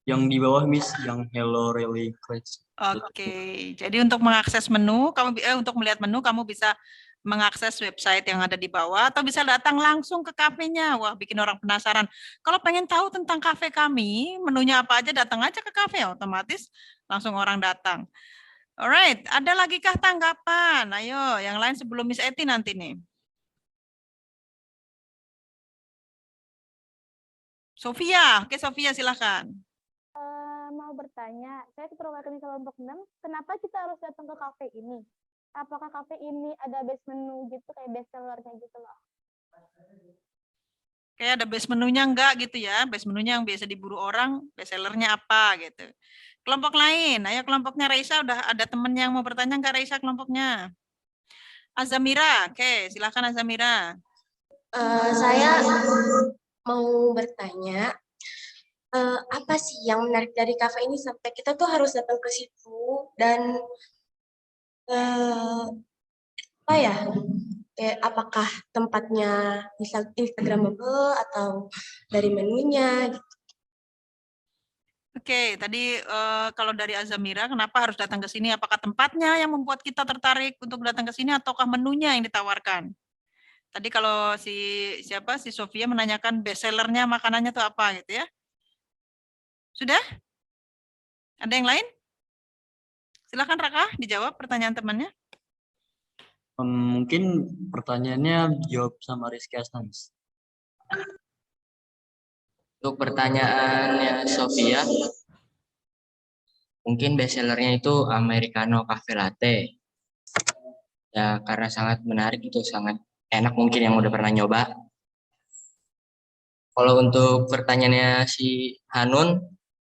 Yang di bawah Miss, yang Hello Really Class. Oke, jadi untuk mengakses menu, untuk melihat menu kamu bisa mengakses website yang ada di bawah atau bisa datang langsung ke kafenya. Wah, bikin orang penasaran. Kalau pengen tahu tentang kafe kami, menunya apa aja, datang aja ke kafe, otomatis langsung orang datang. Alright, ada lagi kah tanggapan? Ayo, yang lain sebelum Miss Eti nanti nih. Sofia, oke Sofia silakan. Mau bertanya, saya keterwakilan kelompok 6, kenapa kita harus datang ke kafe ini? Apakah kafe ini ada base menu gitu, kayak best sellernya gitu loh? Kayak ada base menunya enggak gitu ya, base menunya yang biasa diburu orang, best sellernya apa gitu. Kelompok lain, ayo kelompoknya Raisa, udah ada temen yang mau bertanya enggak Raisa kelompoknya? Azamira, oke silakan Azamira. Saya mau bertanya, apa sih yang menarik dari kafe ini sampai kita tuh harus datang ke situ dan apa ya? Apakah tempatnya Instagramable atau dari menunya? Gitu. Oke, tadi kalau dari Azamira, kenapa harus datang ke sini? Apakah tempatnya yang membuat kita tertarik untuk datang ke sini ataukah menunya yang ditawarkan? Tadi kalau si Sofia menanyakan best sellernya makanannya tuh apa gitu ya? Sudah? Ada yang lain? Silakan Raka, dijawab pertanyaan temannya. Mungkin pertanyaannya jawab sama Rizky Astanis. Untuk pertanyaannya Sofia, mungkin bestsellernya itu Americano Cafe Latte. Ya, karena sangat menarik, itu sangat enak, mungkin yang udah pernah nyoba. Kalau untuk pertanyaannya si Hanun,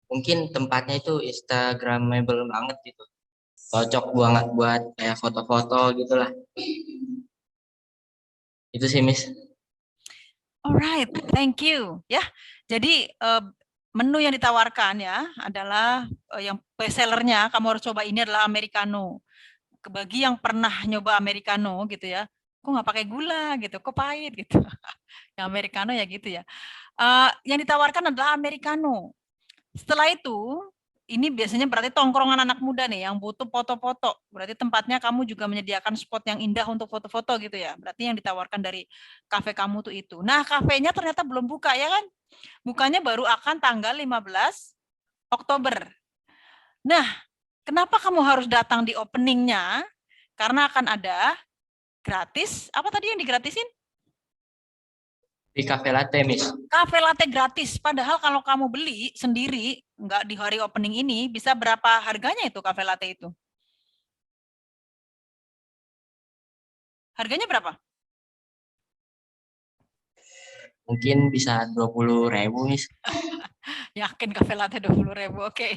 mungkin tempatnya itu Instagramable banget gitu. Cocok banget buat kayak foto-foto gitulah. Itu sih, Miss. Alright, thank you. Ya, jadi menu yang ditawarkan ya adalah yang bestsellernya kamu harus coba ini adalah Americano. Bagi yang pernah nyoba Americano gitu ya, kok nggak pakai gula gitu, kok pahit gitu. Yang Americano ya gitu ya. Yang ditawarkan adalah Americano. Setelah itu, ini biasanya berarti tongkrongan anak muda nih yang butuh foto-foto. Berarti tempatnya kamu juga menyediakan spot yang indah untuk foto-foto gitu ya. Berarti yang ditawarkan dari kafe kamu tuh itu. Nah, kafenya ternyata belum buka ya kan? Bukanya baru akan tanggal 15 Oktober. Nah, kenapa kamu harus datang di openingnya? Karena akan ada gratis. Apa tadi yang digratisin? Di Cafe Latte, Miss. Cafe latte gratis. Padahal kalau kamu beli sendiri, nggak di hari opening ini, bisa berapa harganya itu cafe latte itu? Harganya berapa? Mungkin bisa 20.000, Miss. Yakin cafe latte 20.000, oke.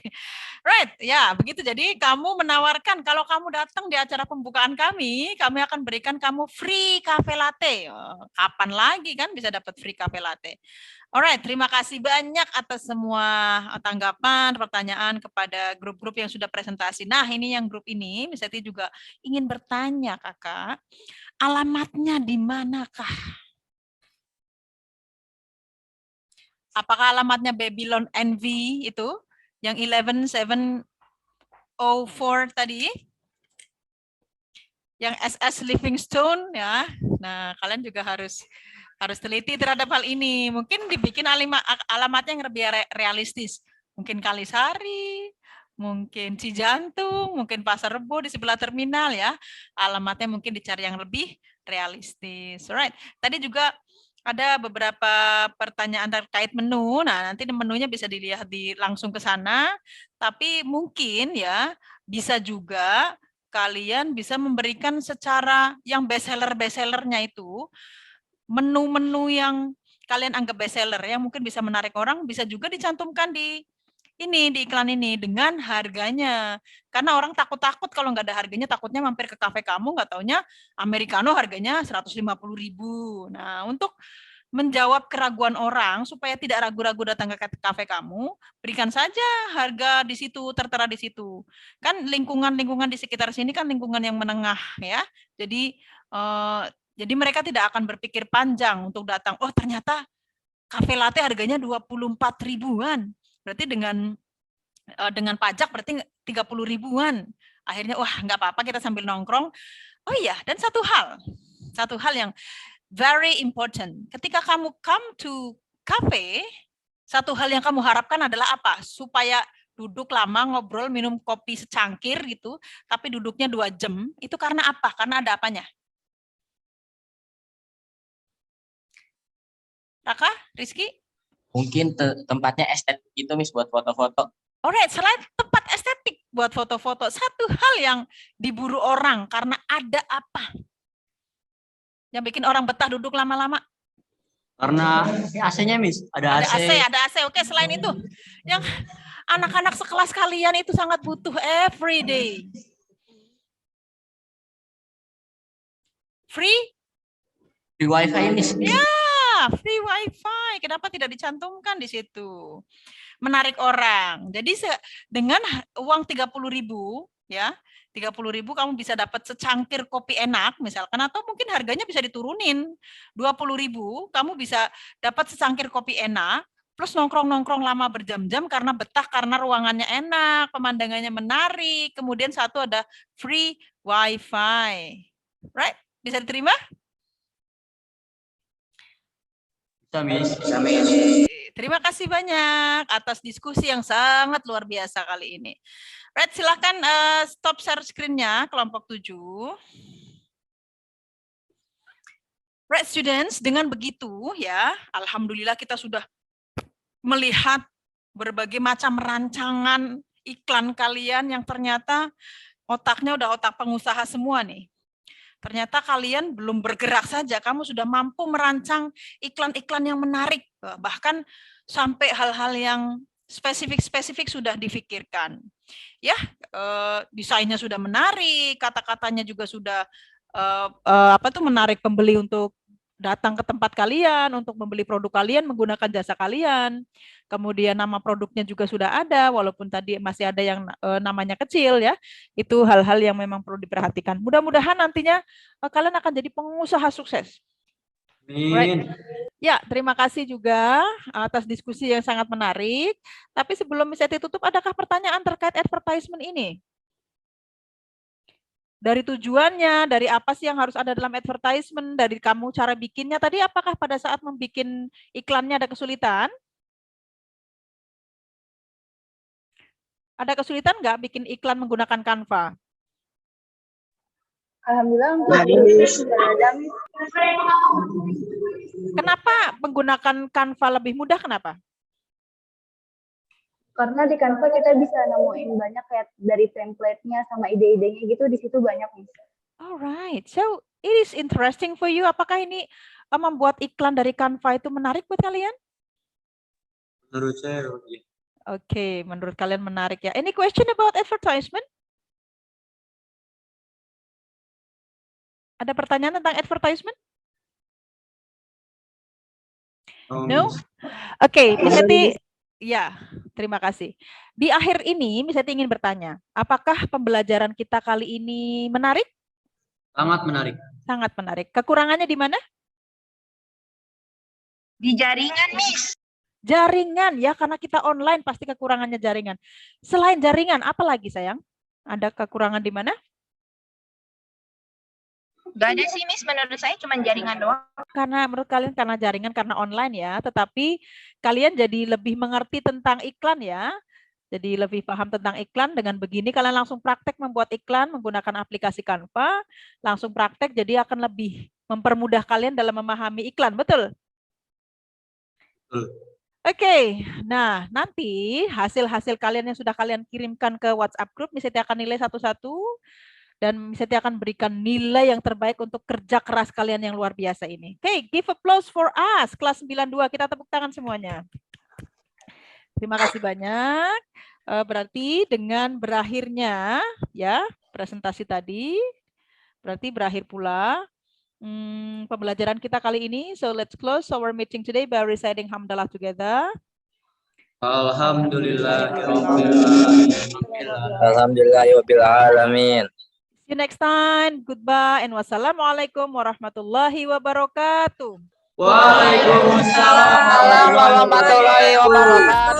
Right, ya begitu. Jadi kamu menawarkan kalau kamu datang di acara pembukaan kami akan berikan kamu free cafe latte. Kapan lagi kan bisa dapat free cafe latte? Alright, terima kasih banyak atas semua tanggapan, pertanyaan kepada grup-grup yang sudah presentasi. Nah, ini yang grup ini, misalnya juga ingin bertanya, Kakak, alamatnya di manakah? Apakah alamatnya Babylon NV itu yang 11704 tadi? Yang SS Livingstone ya. Nah, kalian juga harus teliti terhadap hal ini. Mungkin dibikin alamatnya yang lebih realistis. Mungkin Kalisari, mungkin Cijantung, mungkin Pasar Rebo di sebelah terminal ya. Alamatnya mungkin dicari yang lebih realistis. Alright. Tadi juga ada beberapa pertanyaan terkait menu. Nah, nanti menunya bisa dilihat langsung ke sana. Tapi mungkin ya bisa juga kalian bisa memberikan secara yang bestsellernya itu menu-menu yang kalian anggap bestseller yang mungkin bisa menarik orang, bisa juga dicantumkan di iklan ini dengan harganya. Karena orang takut-takut kalau nggak ada harganya, takutnya mampir ke kafe kamu, nggak taunya Americano harganya 150.000. Nah, untuk menjawab keraguan orang supaya tidak ragu-ragu datang ke kafe kamu, berikan saja harga di situ, tertera di situ. Kan lingkungan-lingkungan di sekitar sini kan lingkungan yang menengah ya. Jadi mereka tidak akan berpikir panjang untuk datang. Oh, ternyata kafe latte harganya 24.000-an. Berarti dengan pajak berarti 30.000-an. Akhirnya wah, nggak apa-apa kita sambil nongkrong. Oh iya, dan satu hal yang very important. Ketika kamu come to cafe, satu hal yang kamu harapkan adalah apa? Supaya duduk lama, ngobrol, minum kopi secangkir gitu, tapi duduknya 2 jam. Itu karena apa? Karena ada apanya? Raka, Rizky? Mungkin tempatnya estetik gitu, Miss, buat foto-foto. Alright, selain tempat estetik buat foto-foto, satu hal yang diburu orang karena ada apa? Yang bikin orang betah duduk lama-lama? Karena AC-nya, Miss. Ada AC. Oke, selain itu, yang anak-anak sekelas kalian itu sangat butuh every day. Free Wi-Fi, Miss. Ya, free Wi-Fi. Kenapa tidak dicantumkan di situ? Menarik orang. Jadi dengan uang 30.000 ya, 30.000 kamu bisa dapat secangkir kopi enak misalkan, atau mungkin harganya bisa diturunin. 20.000 kamu bisa dapat secangkir kopi enak plus nongkrong-nongkrong lama berjam-jam karena betah, karena ruangannya enak, pemandangannya menarik, kemudian satu ada free Wi-Fi. Right? Bisa diterima? Bisa, Miss. Terima kasih banyak atas diskusi yang sangat luar biasa kali ini. Right, silakan stop share screen-nya kelompok 7. Right, students, dengan begitu ya, alhamdulillah kita sudah melihat berbagai macam rancangan iklan kalian yang ternyata otaknya udah otak pengusaha semua nih. Ternyata kalian belum bergerak saja, kamu sudah mampu merancang iklan-iklan yang menarik, bahkan sampai hal-hal yang spesifik-spesifik sudah difikirkan. Ya, desainnya sudah menarik, kata-katanya juga sudah menarik pembeli untuk datang ke tempat kalian, untuk membeli produk kalian menggunakan jasa kalian. Kemudian nama produknya juga sudah ada, walaupun tadi masih ada yang namanya kecil ya. Itu hal-hal yang memang perlu diperhatikan. Mudah-mudahan nantinya kalian akan jadi pengusaha sukses. Right. Ya, terima kasih juga atas diskusi yang sangat menarik. Tapi sebelum bisa ditutup, adakah pertanyaan terkait advertisement ini? Dari tujuannya, dari apa sih yang harus ada dalam advertisement, dari kamu cara bikinnya tadi, apakah pada saat membuat iklannya ada kesulitan? Ada kesulitan nggak bikin iklan menggunakan Canva? Alhamdulillah Kenapa menggunakan Canva lebih mudah? Kenapa? Karena di Canva kita bisa nemuin banyak kayak dari template-nya sama ide-idenya gitu, di situ banyak nih. Alright, so it is interesting for you. Apakah ini membuat iklan dari Canva itu menarik buat kalian? Menurut saya, ya. Oke, menurut kalian menarik ya. Any question about advertisement? Ada pertanyaan tentang advertisement? No? Oke, Miss Eti, ya, terima kasih. Di akhir ini, Miss Eti ingin bertanya, apakah pembelajaran kita kali ini menarik? Sangat menarik. Sangat menarik. Kekurangannya di mana? Di jaringan, Miss. Jaringan ya, karena kita online pasti kekurangannya jaringan. Selain jaringan, apa lagi sayang? Ada kekurangan di mana? Gak ada sih, Miss. Menurut saya cuma jaringan doang. Karena menurut kalian karena jaringan, karena online ya. Tetapi kalian jadi lebih mengerti tentang iklan ya. Jadi lebih paham tentang iklan. Dengan begini kalian langsung praktek membuat iklan menggunakan aplikasi Canva. Langsung praktek jadi akan lebih mempermudah kalian dalam memahami iklan. Betul? Oke, nah nanti hasil-hasil kalian yang sudah kalian kirimkan ke WhatsApp group, Miss Eti akan nilai satu-satu dan Miss Eti akan berikan nilai yang terbaik untuk kerja keras kalian yang luar biasa ini. Oke, give applause for us, kelas 92, kita tepuk tangan semuanya. Terima kasih banyak. Berarti dengan berakhirnya ya presentasi tadi, berarti berakhir pula pembelajaran kita kali ini. So let's close our meeting today by reciting hamdalah together. Alhamdulillahirabbil alamin. See you next time. Goodbye and wassalamualaikum warahmatullahi wabarakatuh. Waalaikumsalam warahmatullahi wabarakatuh.